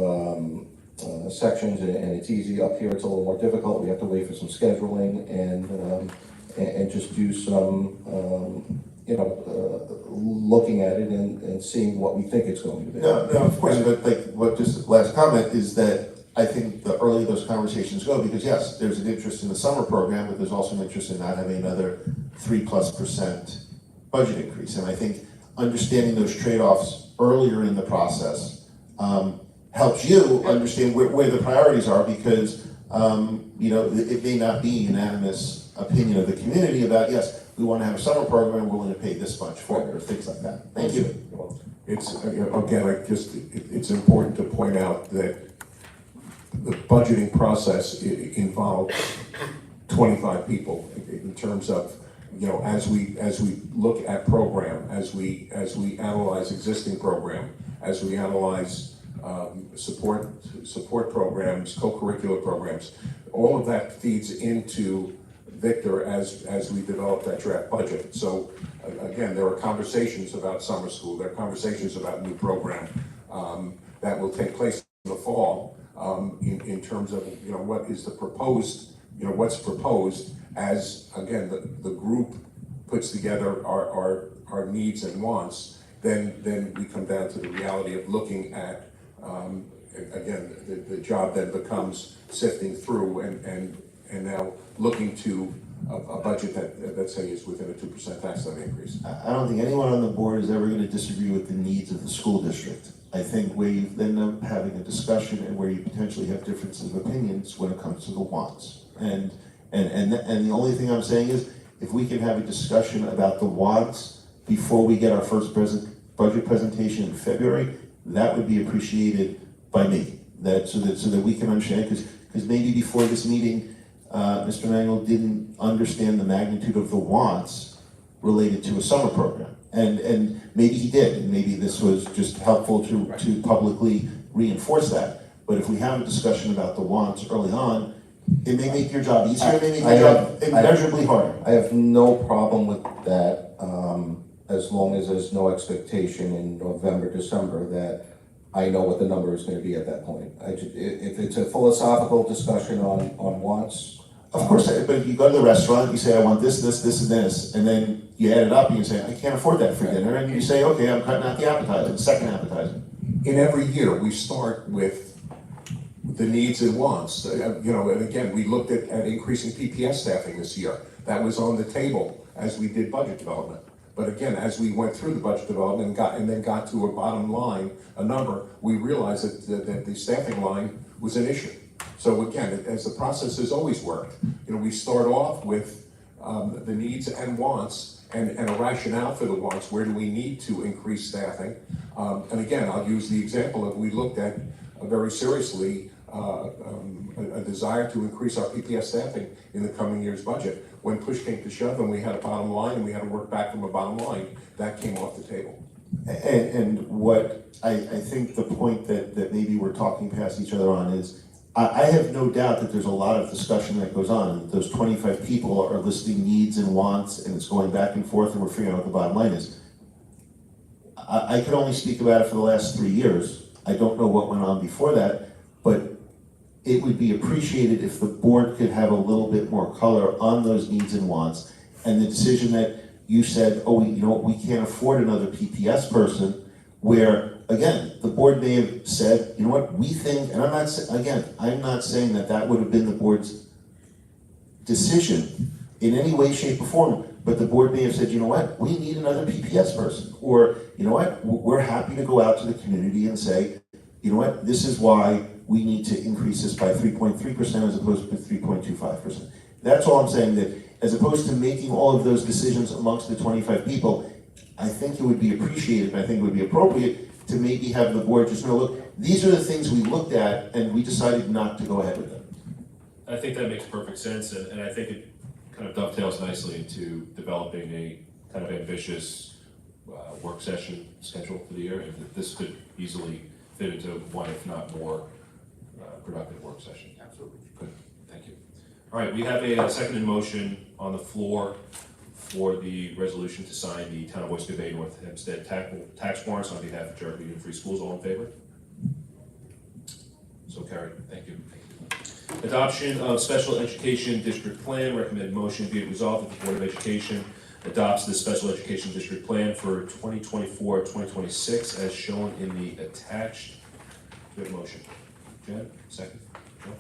sections, and it's easy. Up here, it's a little more difficult. We have to wait for some scheduling and just do some, looking at it and seeing what we think it's going to be. No, of course, but just the last comment is that I think the earlier those conversations go, because yes, there's an interest in the summer program, but there's also an interest in not having another 3+% budget increase. And I think understanding those trade-offs earlier in the process helps you understand where the priorities are, because it may not be unanimous opinion of the community about, yes, we want to have a summer program, we're willing to pay this much for it, or things like that. Thank you. It's, again, it's important to point out that the budgeting process involves 25 people in terms of, as we look at program, as we analyze existing program, as we analyze support programs, co-curricular programs, all of that feeds into Victor as we develop that draft budget. So again, there are conversations about summer school, there are conversations about new program that will take place in the fall in terms of what is the proposed, what's proposed as, again, the group puts together our needs and wants. Then we come down to the reality of looking at again, the job then becomes sifting through and now looking to a budget that, let's say, is within a 2% tax levy increase. I don't think anyone on the board is ever going to disagree with the needs of the school district. I think where you end up having a discussion and where you potentially have differences of opinions when it comes to the wants. And the only thing I'm saying is, if we can have a discussion about the wants before we get our first budget presentation in February, that would be appreciated by me. So that we can understand, because maybe before this meeting, Mr. Manuel didn't understand the magnitude of the wants related to a summer program. And maybe he did, and maybe this was just helpful to publicly reinforce that. But if we have a discussion about the wants early on, it may make your job easier, it may make your job immeasurably harder. I have no problem with that, as long as there's no expectation in November, December that I know what the number is gonna be at that point. If it's a philosophical discussion on wants. Of course, but you go to the restaurant, you say, I want this, and then you add it up and you say, I can't afford that for dinner, and you say, okay, I'm cutting out the appetizer, the second appetizer. In every year, we start with the needs and wants. You know, and again, we looked at increasing PPS staffing this year. That was on the table as we did budget development. But again, as we went through the budget development and then got to a bottom line, a number, we realized that the staffing line was an issue. So again, as the process has always worked, you know, we start off with the needs and wants and a rationale for the wants. Where do we need to increase staffing? And again, I'll use the example of we looked at very seriously a desire to increase our PPS staffing in the coming year's budget. When push came to shove and we had a bottom line and we had to work back from a bottom line, that came off the table. And what I think the point that maybe we're talking past each other on is, I have no doubt that there's a lot of discussion that goes on. Those 25 people are listing needs and wants, and it's going back and forth, and we're figuring out what the bottom line is. I can only speak about it for the last 3 years. I don't know what went on before that, but it would be appreciated if the board could have a little bit more color on those needs and wants, and the decision that you said, oh, you know what, we can't afford another PPS person, where, again, the board may have said, you know what, we think, and I'm not saying that that would have been the board's decision in any way, shape, or form, but the board may have said, you know what, we need another PPS person, or, you know what, we're happy to go out to the community and say, you know what, this is why we need to increase this by 3.3% as opposed to 3.25%. That's all I'm saying, that as opposed to making all of those decisions amongst the 25 people, I think it would be appreciated, and I think it would be appropriate to maybe have the board just know, look, these are the things we looked at and we decided not to go ahead with them. I think that makes perfect sense, and I think it kind of dovetails nicely into developing a kind of ambitious work session schedule for the year, and that this could easily fit into one, if not more, productive work session. Absolutely. Good, thank you. All right, we have a seconded motion on the floor for the resolution to sign the Town of Oyster Bay North Hempstead tax warrants on behalf of Jericho Union Free Schools. All in favor? So carried. Thank you. Adoption of Special Education District Plan. Recommended motion be it resolved that the Board of Education adopts the Special Education District Plan for 2024-2026 as shown in the attached. Do we have a motion? Jen, second. Joe?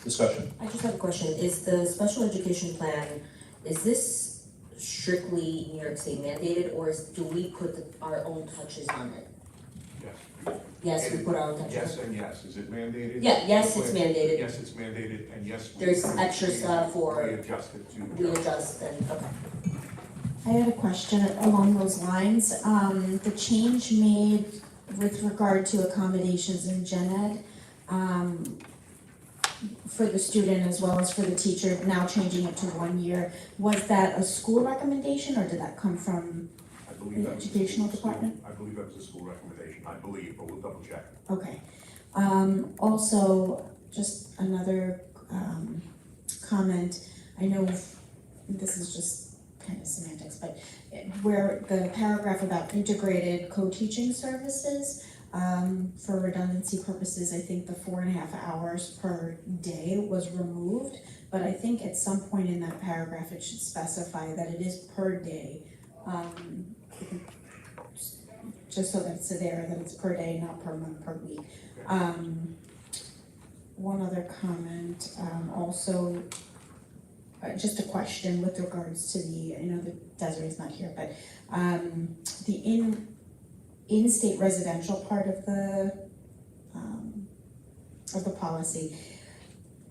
Discussion. I just have a question. Is the special education plan, is this strictly New York State mandated, or do we put our own touches on it? Yes. Yes, we put our own touches. Yes and yes. Is it mandated? Yeah, yes, it's mandated. Yes, it's mandated, and yes. There's extra stuff for. We adjust it to. We adjust and, okay. I had a question along those lines. The change made with regard to accommodations in gen ed, for the student as well as for the teacher, now changing it to 1 year, was that a school recommendation or did that come from the educational department? I believe that was a school recommendation, I believe, but we'll double check. Okay. Also, just another comment. I know this is just kind of semantics, but where the paragraph about integrated co-teaching services, for redundancy purposes, I think the 4.5 hours per day was removed, but I think at some point in that paragraph, it should specify that it is per day. Just so that it's there, that it's per day, not per month, per week. One other comment, also, just a question with regards to the, I know that Desiree's not here, but the in-state residential part of the policy,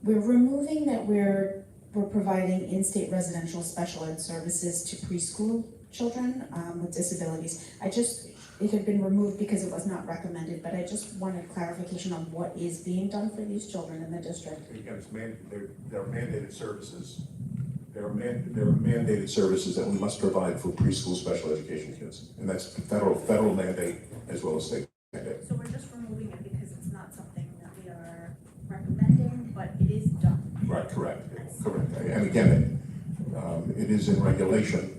we're removing that we're providing in-state residential special ed services to preschool children with disabilities. It had been removed because it was not recommended, but I just wanted clarification on what is being done for these children in the district. Again, they're mandated services. There are mandated services that we must provide for preschool special education kids, and that's federal mandate as well as state mandate. So we're just removing it because it's not something that we are recommending, but it is done. Right, correct. And again, it is in regulation.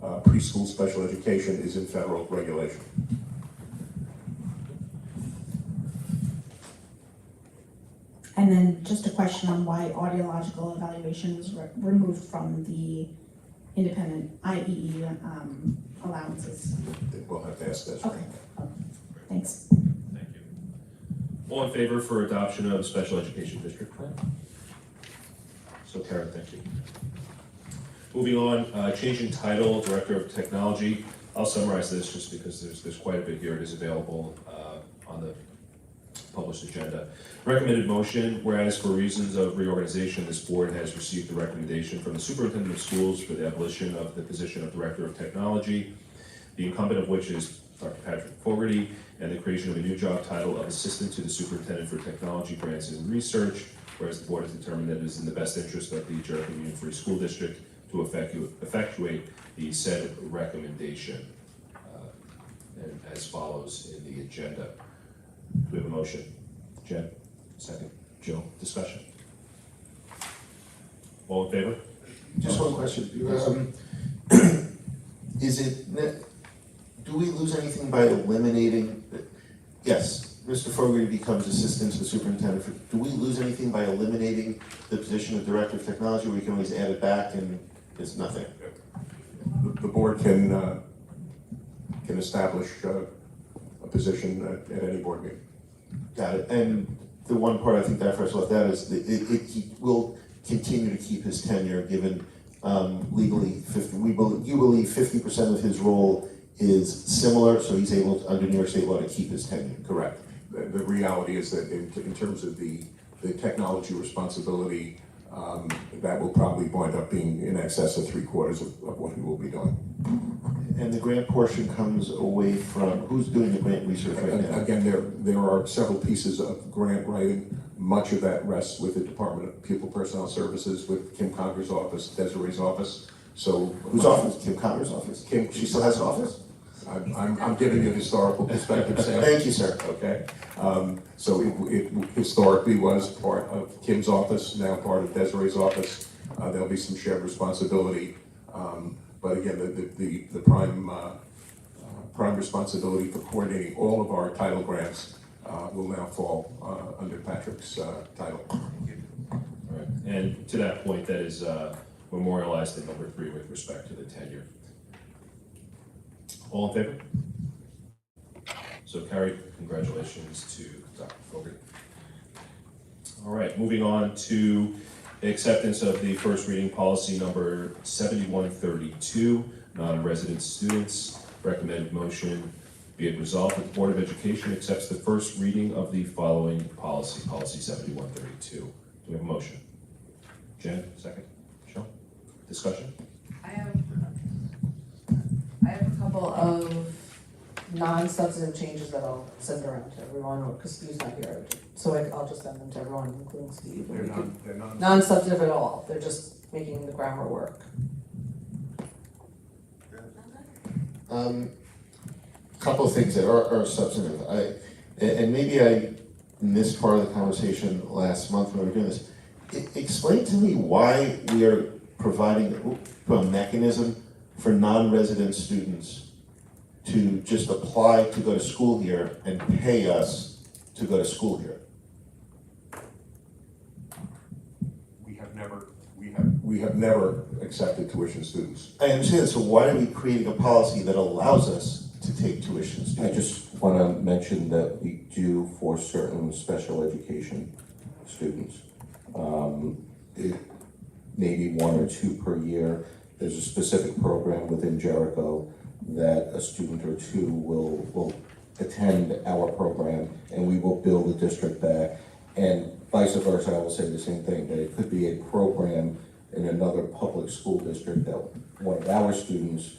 Preschool special education is in federal regulation. And then just a question on why audiological evaluation was removed from the independent IEE allowances. We'll have to ask that. Okay, thanks. Thank you. All in favor for adoption of the special education district plan? So carried, thank you. Moving on, changing title, Director of Technology. I'll summarize this just because there's quite a bit here. It is available on the published agenda. Recommended motion, whereas for reasons of reorganization, this board has received a recommendation from the superintendent of schools for the abolition of the position of Director of Technology, the incumbent of which is Dr. Patrick Fogarty, and the creation of a new job title of Assistant to the Superintendent for Technology Grants and Research, whereas the board has determined that it is in the best interest of the Jericho Union Free School District to effectuate the said recommendation, and as follows in the agenda. Do we have a motion? Jen, second. Jill, discussion? All in favor? Just one question. Is it, do we lose anything by eliminating, yes, Mr. Fogarty becomes assistant to the superintendent. Do we lose anything by eliminating the position of Director of Technology, or we can always add it back and it's nothing? The board can establish a position at any board meeting. Got it. And the one part I think that first left out is that it will continue to keep his tenure, given legally you believe 50% of his role is similar, so he's able to, under New York State law, to keep his tenure. Correct. The reality is that in terms of the technology responsibility, that will probably wind up being in excess of 3/4 of what he will be doing. And the grant portion comes away from, who's doing the grant research right now? Again, there are several pieces of grant writing. Much of that rests with the Department of Pupil Personnel Services, with Kim Conger's office, Desiree's office. So Whose office? Kim Conger's office? Kim, She still has an office? I'm giving you historical perspective, Sam. Thank you, sir. Okay, so it historically was part of Kim's office, now part of Desiree's office. There'll be some shared responsibility, but again, the prime responsibility for coordinating all of our title grants will now fall under Patrick's title. All right. And to that point, that is memorialized in number 3 with respect to the tenure. All in favor? So carried. Congratulations to Dr. Fogarty. All right, moving on to acceptance of the first reading policy number 7132, non-resident students. Recommended motion, be it resolved that the Board of Education accepts the first reading of the following policy, policy 7132. Do we have a motion? Jen, second. Michelle? Discussion? I have a couple of non-substantive changes that I'll send around to everyone, because Steve's not here. So I'll just send them to everyone, including Steve. They're not. Non-substantive at all, they're just making the grammar work. Couple of things that are substantive. And maybe I missed part of the conversation last month when we were doing this. Explain to me why we are providing a mechanism for non-resident students to just apply to go to school here and pay us to go to school here. We have never accepted tuition students. I understand, so why are we creating a policy that allows us to take tuition I students? just want to mention that we do for certain special education students. It may be 1 or 2 per year. There's a specific program within Jericho that a student or 2 will attend our program, and we will bill the district back. And vice versa, I will say the same thing, that it could be a program in another public school district that one of our students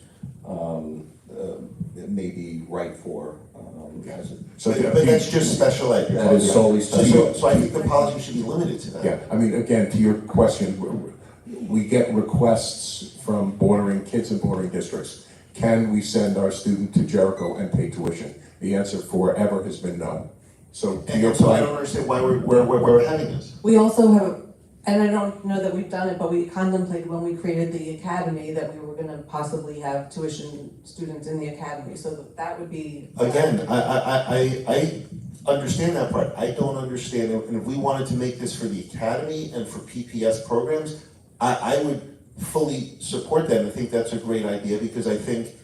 may be right for. But that's just special ed. That is solely special ed. So I think the policy should be limited to that. Yeah, I mean, again, to your question, we get requests from kids in bordering districts. Can we send our student to Jericho and pay tuition? The answer forever has been no. So to your And so I point, don't understand why we're having this. We also have, and I don't know that we've done it, but we contemplated when we created the academy that we were gonna possibly have tuition students in the academy, so that would be. Again, I understand that part. I don't understand it. And if we wanted to make this for the academy and for PPS programs, I would fully support that, and I think that's a great idea, because I think,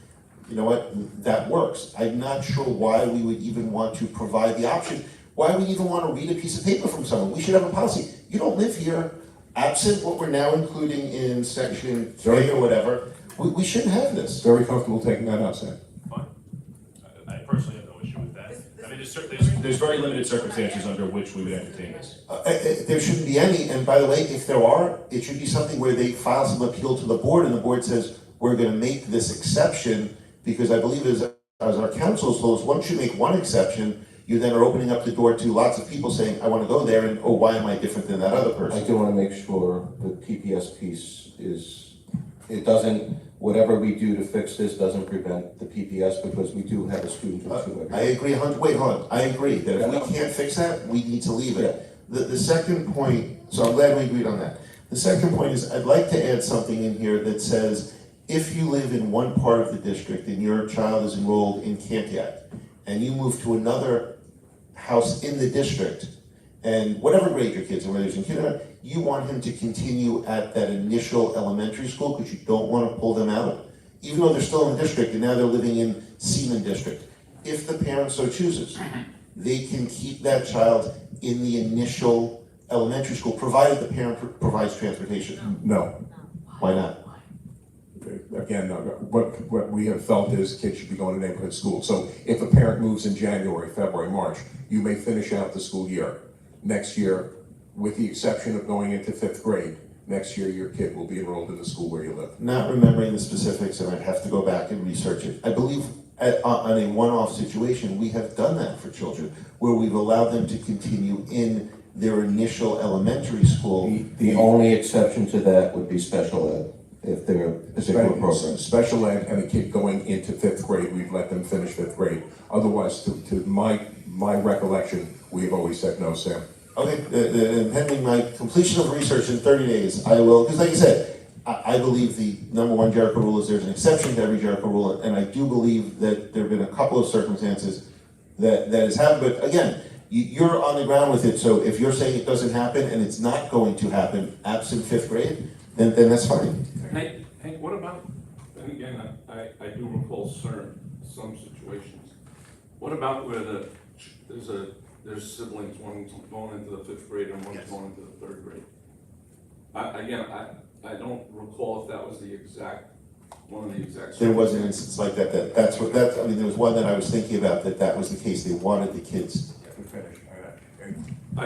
you know what, that works. I'm not sure why we would even want to provide the option, why we even want to read a piece of paper from someone. We should have a policy. You don't live here, absent what we're now including in section 3 or whatever, we shouldn't have this. Very comfortable taking that out, Sam. Fine. I personally have no issue with that. I mean, there's very limited circumstances under which we would entertain this. There shouldn't be any, and by the way, if there are, it should be something where they file some appeal to the board, and the board says, we're gonna make this exception, because I believe as our council told us, once you make one exception, you then are opening up the door to lots of people saying, I wanna go there, and oh, why am I different than that other I person? do want to make sure the PPS piece is, it doesn't, whatever we do to fix this doesn't prevent the PPS, because we do have a student or two I every. agree, wait, hold on, I agree, that if we can't fix that, we need to leave it. The second point, so I'm glad we agreed on that. The second point is, I'd like to add something in here that says, if you live in one part of the district and your child is enrolled in Cantiac, and you move to another house in the district, and whatever grade your kids are, whether it's in kindergarten, you want him to continue at that initial elementary school, because you don't want to pull them out, even though they're still in the district, and now they're living in Seaman District. If the parent so chooses, they can keep that child in the initial elementary school, provided the parent provides transportation. No. Why not? Again, what we have felt is kids should be going to neighborhood schools. So if a parent moves in January, February, March, you may finish out the school year. Next year, with the exception of going into 5th grade, next year your kid will be enrolled in the school where you live. Not remembering the specifics, and I'd have to go back and research it. I believe on a one-off situation, we have done that for children, where we've allowed them to continue in their initial elementary school. The only exception to that would be special ed, if they're a particular program. Special ed and a kid going into 5th grade, we've let them finish 5th grade. Otherwise, to my recollection, we have always said no, Sam. Okay, pending my completion of research in 30 days, I will, because like I said, I believe the #1 Jericho rule is there's an exception to every Jericho rule, and I do believe that there have been a couple of circumstances that has happened, but again, you're on the ground with it, so if you're saying it doesn't happen and it's not going to happen absent 5th grade, then that's fine. Hank, what about, and again, I do recall some situations. What about where there's siblings, one's going into the 5th grade and one's going into the 3rd grade? I don't recall if that was one of the exact. There was an instance like that, I mean, there was one that I was thinking about, that was the case, they wanted the kids. I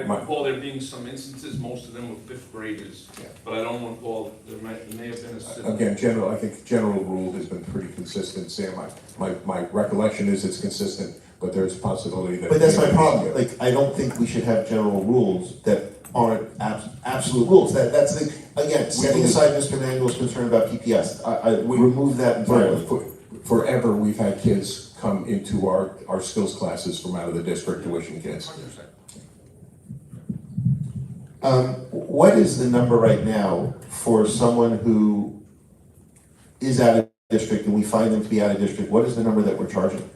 recall there being some instances, most of them were 5th graders, but I don't recall, there may have been a sibling. Again, I think general rule has been pretty consistent, Sam. My recollection is it's consistent, but there's a possibility that. But that's my problem, like, I don't think we should have general rules that aren't absolute rules, that's the, again, setting aside Mr. Manuel's concern about PPS, I remove that entirely. Forever, we've had kids come into our skills classes from out of the district, tuition kids. What is the number right now for someone who is out of district and we find them to be out of district? What is the number that we're charging?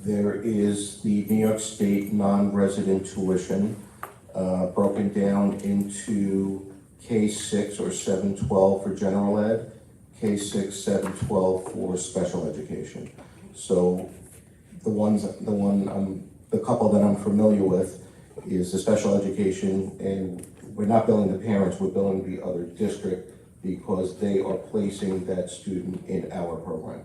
There is the New York State non-resident tuition, broken down into K-6 or 712 for general ed, K-6, 712 for special education. So the couple that I'm familiar with is the special education, and we're not billing the parents, we're billing the other district because they are placing that student in our program.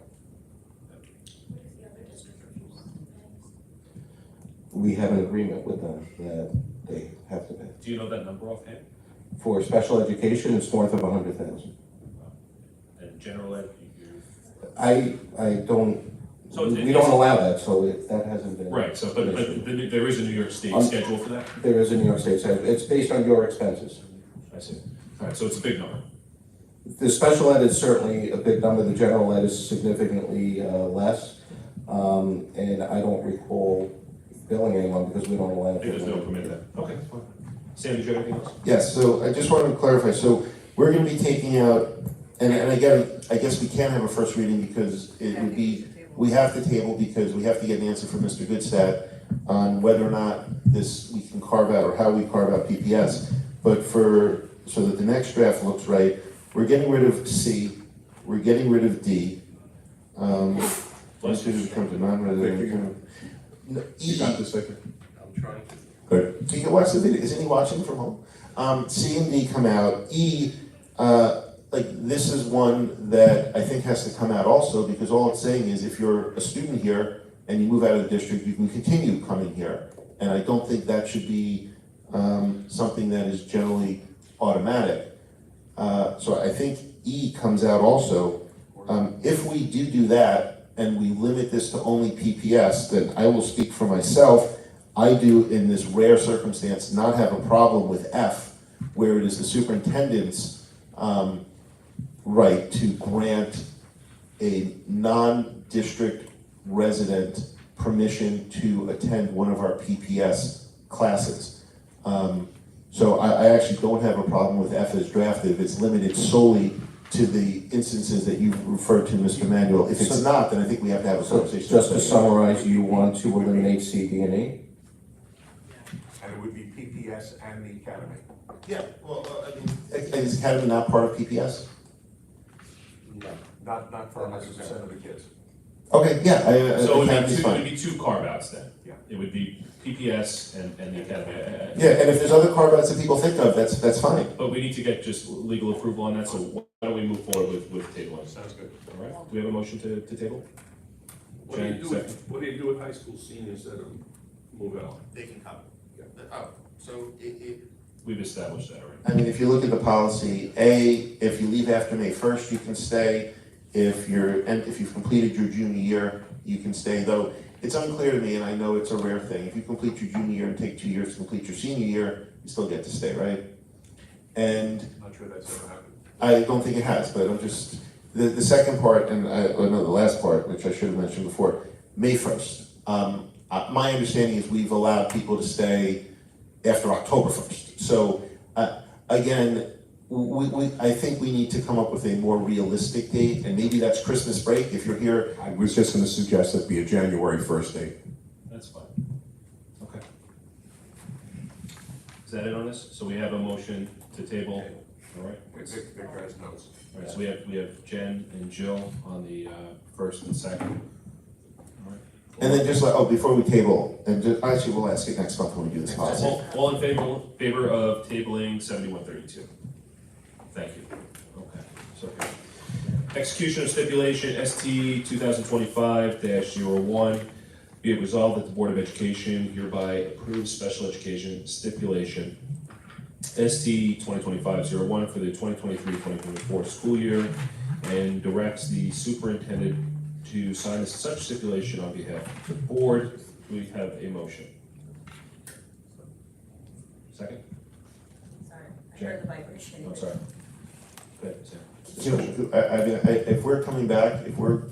We have an agreement with them that they have to pay. Do you know that number offhand? For special education, it's north of 100,000. And general ed, I don't, So we don't allow that, so that hasn't been. right, so, but there is a New York State schedule for that? There is a New York State, it's based on your expenses. I see. All right, so it's a big number. The special ed is certainly a big number, the general ed is significantly less. And I don't recall billing anyone because we don't allow it. Because we don't permit that. Okay, fine. Sam, did you have anything else? Yes, so I just wanted to clarify, so we're gonna be taking out, and again, I guess we can't have a first reading because it would be, we have to table because we have to get an answer from Mr. Goodstadt on whether or not we can carve out, or how we carve out PPS. But for so that the next draft looks right. We're getting rid of C, we're getting rid of D. Once students become a non-resident. You got this, Victor? I'm trying to. Good. Can you watch the video? Isn't he watching from home? C and D come out. E, like this is one that I think has to come out also because all it's saying is if you're a student here and you move out of the district, you can continue coming here. And I don't think that should be something that is generally automatic. So I think E comes out also. If we do that and we limit this to only PPS, then I will speak for myself. I do, in this rare circumstance, not have a problem with F, where it is the superintendent's right to grant a non-district resident permission to attend one of our PPS classes. So I actually don't have a problem with F as drafted if it's limited solely to the instances that you referred to, Mr. Manuel. If it's not, then I think we have to have a So conversation. just to summarize, you want to eliminate C, D, and E? And it would be PPS and the academy. Yeah, well, I mean, is Academy not part of PPS? Not for 100% of the kids. Okay, yeah, So it Academy's would fine. be two carve-outs then? Yeah. It would be PPS and the academy. Yeah, and if there's other carve-outs that people think of, that's fine. But we need to get just legal approval on that, so why don't we move forward with tabling? Sounds good. All right, do we have a motion to table? What do you Jen, do second. with, what do you do with high school seniors that are moving on? They can come. Oh, so We've established that already. I mean, if you look at the policy, A, if you leave after May 1st, you can stay. If you've completed your junior year, you can stay, though it's unclear to me, and I know it's a rare thing. If you complete your junior year and take 2 years to complete your senior year, you still get to stay, right? And Not sure that's ever happened. I don't think it has, but I'm just, the second part, and the last part, which I should have mentioned before, May 1st. My understanding is we've allowed people to stay after October 1st. So, again, I think we need to come up with a more realistic date, and maybe that's Christmas break, if you're here. I was just gonna suggest that be a January 1st date. That's fine. Okay. Is that it on this? So we have a motion to table, all right? Victor has notes. All right, so we have Jen and Jill on the first and second. All right. And then just before we table, and actually, we'll ask it next month when we do this policy. All in favor of tabling 7132? Thank you. Okay, so here. Execution of stipulation ST 2025-01. Be it resolved that the Board of Education hereby approves special education stipulation ST 2025-01 for the 2023-2024 school year and directs the superintendent to sign such stipulation on behalf of the board. Do we have a motion? Second? Sorry, I heard the vibration. I'm sorry. Go ahead, Sam. I mean, if we're coming back, if we're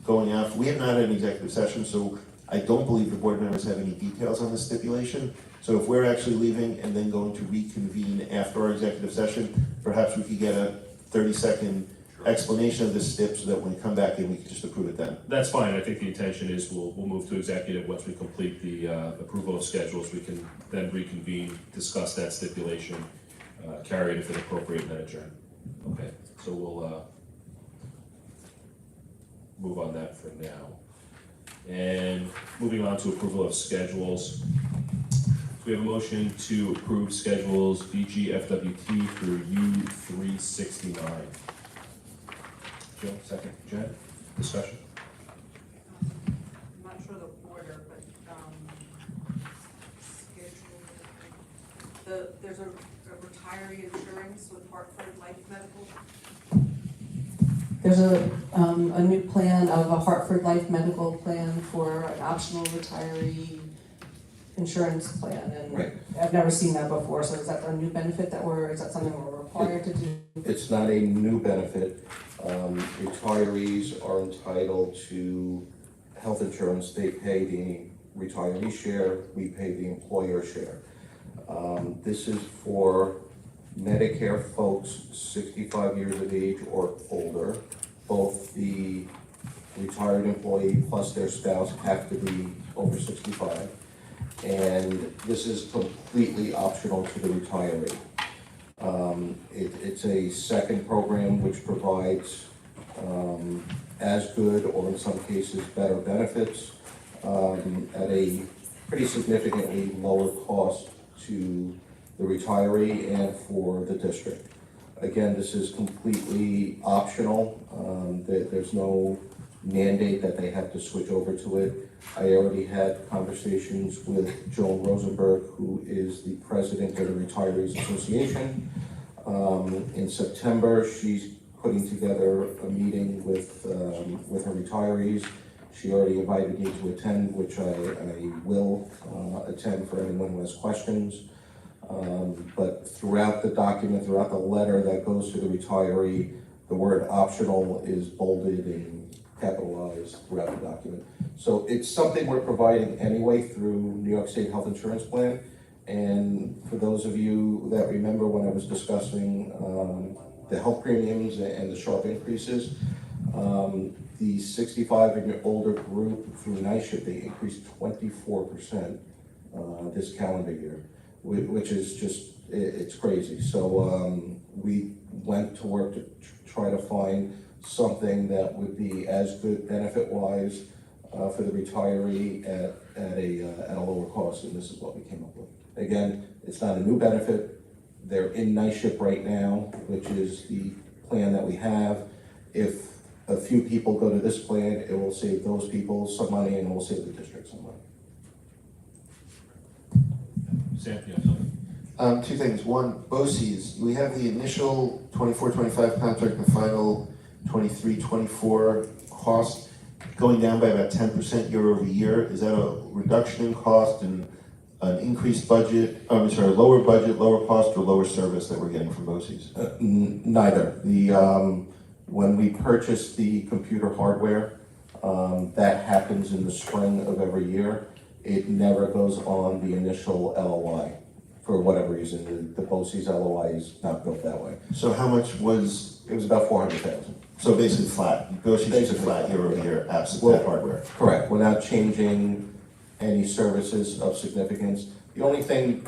going out, we have not had an executive session, so I don't believe the board members have any details on the stipulation. So if we're actually leaving and then going to reconvene after our executive session, perhaps we could get a 30-second explanation of the stip so that when we come back in, we can just approve it then. That's fine. I think the intention is we'll move to executive once we complete the approval of schedules. We can then reconvene, discuss that stipulation, carry it if it's appropriate, and then adjourn. Okay, so we'll move on that for now. And moving on to approval of schedules. We have a motion to approve schedules BGFWT through U369. Jill, second. Jen, discussion? I'm not sure the order, but, schedule, there's a retiree insurance with Hartford Life Medical. There's a new plan of a Hartford Life medical plan for an optional retiree insurance plan, and Right. I've never seen that before, so is that a new benefit is that something we're required to do? It's not a new benefit. Retirees are entitled to health insurance. They pay the retiree share, we pay the employer share. This is for Medicare folks 65 years of age or older. Both the retired employee plus their spouse have to be over 65. And this is completely optional to the retiree. It's a second program which provides as good, or in some cases, better benefits at a pretty significantly lower cost to the retiree and for the district. Again, this is completely optional. There's no mandate that they have to switch over to it. I already had conversations with Joan Rosenberg, who is the president of the Retirees Association. In September, she's putting together a meeting with her retirees. She already invited me to attend, which I will attend for anyone who has questions. But throughout the document, throughout the letter that goes to the retiree, the word optional is bolded and capitalized throughout the document. So it's something we're providing anyway through New York State Health Insurance Plan. And for those of you that remember when I was discussing the health premiums and the sharp increases, the 65 and older group through NYSHIP, they increased 24% this calendar year, which is just, it's crazy. So we went to work to try to find something that would be as good benefit-wise for the retiree at a lower cost, and this is what we came up with. Again, it's not a new benefit. They're in NYSHIP right now, which is the plan that we have. If a few people go to this plan, it will save those people some money and it will save the district some money. Sam, you have something? Two things. One, BOCES, we have the initial 24-25 contract, the final 23-24 cost going down by about 10% year over year. Is that a reduction in cost and an increased budget, lower budget, lower cost, or lower service that we're getting from BOCES? Neither. When we purchase the computer hardware, that happens in the spring of every year. It never goes on the initial LOI for whatever reason. The BOCES LOI is not built that way. So how much was, It was about 400,000. so basically flat, BOCES is flat year over year, absent that hardware? Correct. We're not changing any services of significance. The only thing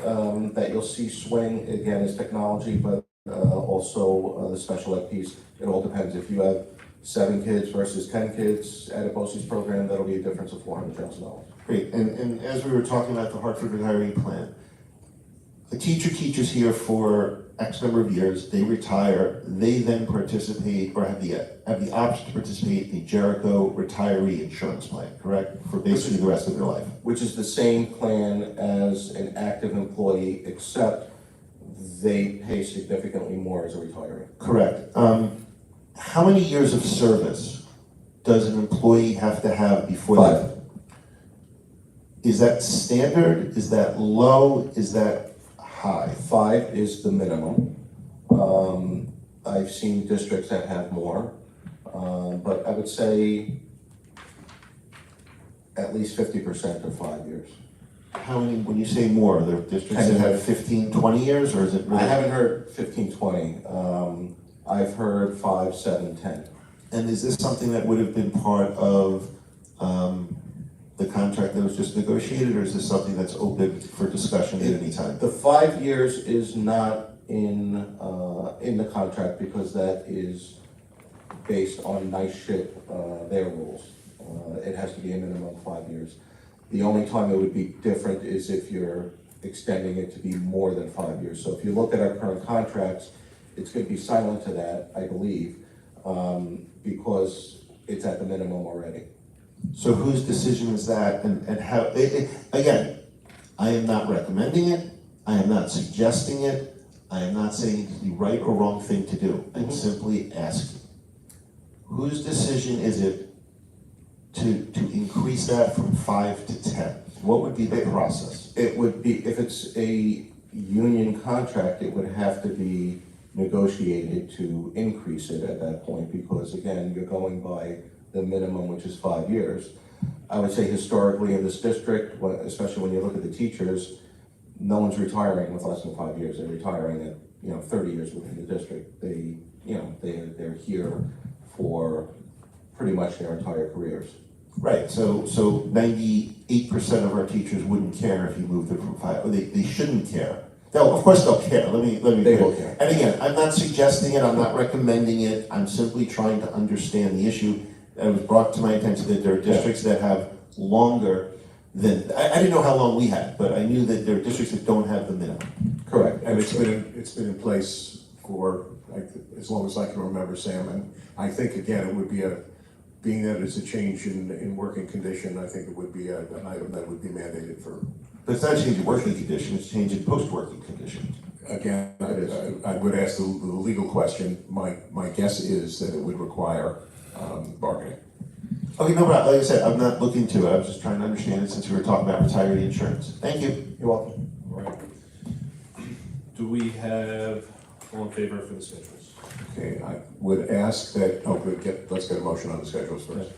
that you'll see swing again is technology, but also the special ed piece. It all depends. If you have 7 kids versus 10 kids at a BOCES program, that'll be a difference of $400,000. Great, and as we were talking about the Hartford retiree plan, a teacher teaches here for X number of years, they retire, they then participate or have the option to participate in the Jericho retiree insurance plan, correct? For basically the rest of their life. Which is the same plan as an active employee, except they pay significantly more as a retiree. Correct. How many years of service does an employee have to have before 5. Is that standard? Is that low? Is that high? 5 is the minimum. I've seen districts that have more, but I would say at least 50% are 5 years. How many, when you say more, are there districts that have 15, 20 years, or is it really? I haven't heard 15, 20. I've heard 5, 7, 10. And is this something that would have been part of the contract that was just negotiated, or is this something that's open for discussion at any time? The 5 years is not in the contract because that is based on NYSHIP, their rules. It has to be a minimum of 5 years. The only time it would be different is if you're extending it to be more than 5 years. So if you look at our current contracts, it's going to be silent to that, I believe, because it's at the minimum already. So whose decision is that, and how, again, I am not recommending it, I am not suggesting it, I am not saying it's the right or wrong thing to do. I'm simply asking, whose decision is it to increase that from 5 to 10? What would be the process? It would be, if it's a union contract, it would have to be negotiated to increase it at that point, because again, you're going by the minimum, which is 5 years. I would say historically in this district, especially when you look at the teachers, no one's retiring with less than 5 years. They're retiring at 30 years within the district. They're here for pretty much their entire careers. Right, so 98% of our teachers wouldn't care if you moved them from 5, or they shouldn't care. Of course they'll care, let me. They will care. And again, I'm not suggesting it, I'm not recommending it, I'm simply trying to understand the issue. It was brought to my attention that there are districts that have longer than, I didn't know how long we had, but I knew that there are districts that don't have the minimum. Correct, and it's been in place for, like, as long as I can remember, Sam, and I think, again, it would be being that it's a change in working condition, I think it would be an item that would be mandated for, But it's not changing working condition, it's changing post-working condition. again, I would ask the legal question, my guess is that it would require bargaining. Okay, no, but like I said, I'm not looking to it, I was just trying to understand it since we were talking about retiree insurance. Thank you. You're welcome. All right. Do we have all in favor for the schedules? Okay, I would ask that, let's get a motion on the schedules first.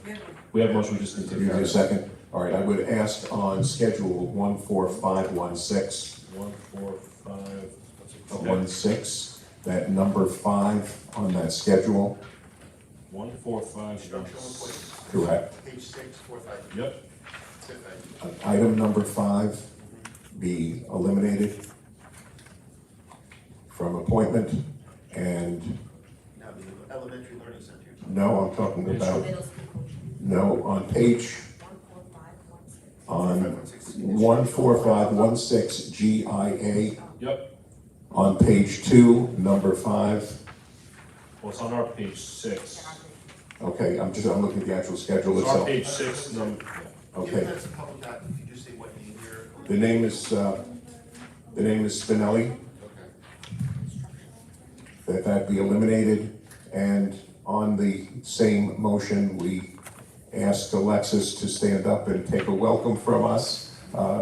We have a motion, we just need to. You need a second? All right, I would ask on schedule 14516, 145. that number 5 on that schedule, 145. correct? Page 6, 4, 5. Yep. Item number 5 be eliminated from appointment, and Now, the elementary learning center. no, I'm talking about, Middle school coaching. no, on page, 14516. on 14516 GIA, Yep. on page 2, number 5. Well, it's on our page 6. Okay, I'm looking at the actual schedule It's on itself. page 6, number. Okay, That's a public document, if you just say what name here. the name is Spinelli. That be eliminated, and on the same motion, we ask Alexis to stand up and take a welcome from us.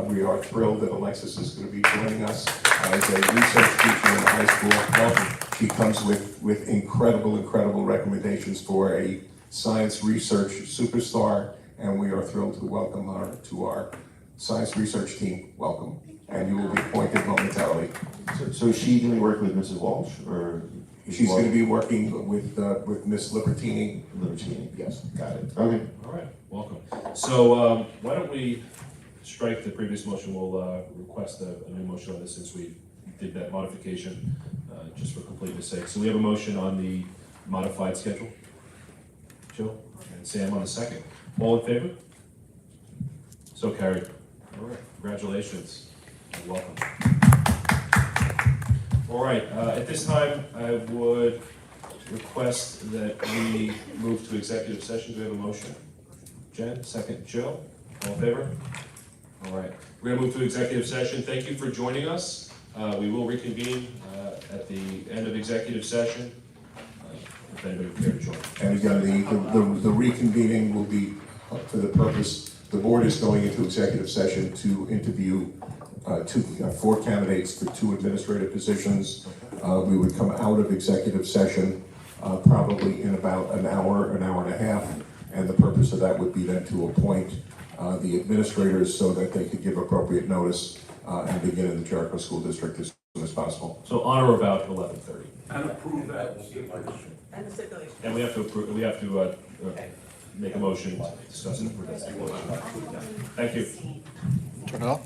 We are thrilled that Alexis is going to be joining us as a research teacher in the high school. Welcome. She comes with incredible recommendations for a science research superstar, and we are thrilled to welcome her to our science research team. Welcome, and you will be appointed momentarily. So is she gonna be working with Mrs. Walsh, or? She's going to be working with Miss Libertini. Libertini. Yes. Got it, okay. All right, welcome. So why don't we strike the previous motion, we'll request a new motion on this since we did that modification, just for completeness sake. So we have a motion on the modified schedule. Jill and Sam on the second. All in favor? So carried. All right, congratulations and welcome. All right, at this time, I would request that we move to executive session. Do we have a motion? Jen, second. Jill, all in favor? All right, we're gonna move to executive session. Thank you for joining us. We will reconvene at the end of executive session. If anybody would care to join. And again, the reconvening will be for the purpose, the board is going into executive session to interview 4 candidates for 2 administrative positions. We would come out of executive session probably in about an hour and a half. And the purpose of that would be then to appoint the administrators so that they could give appropriate notice and begin in the Jericho School District as soon as possible. So on or about 11:30. And approve that. And the stipulation. And we have to approve, we have to make a motion to discuss it. Thank you. Turn it off.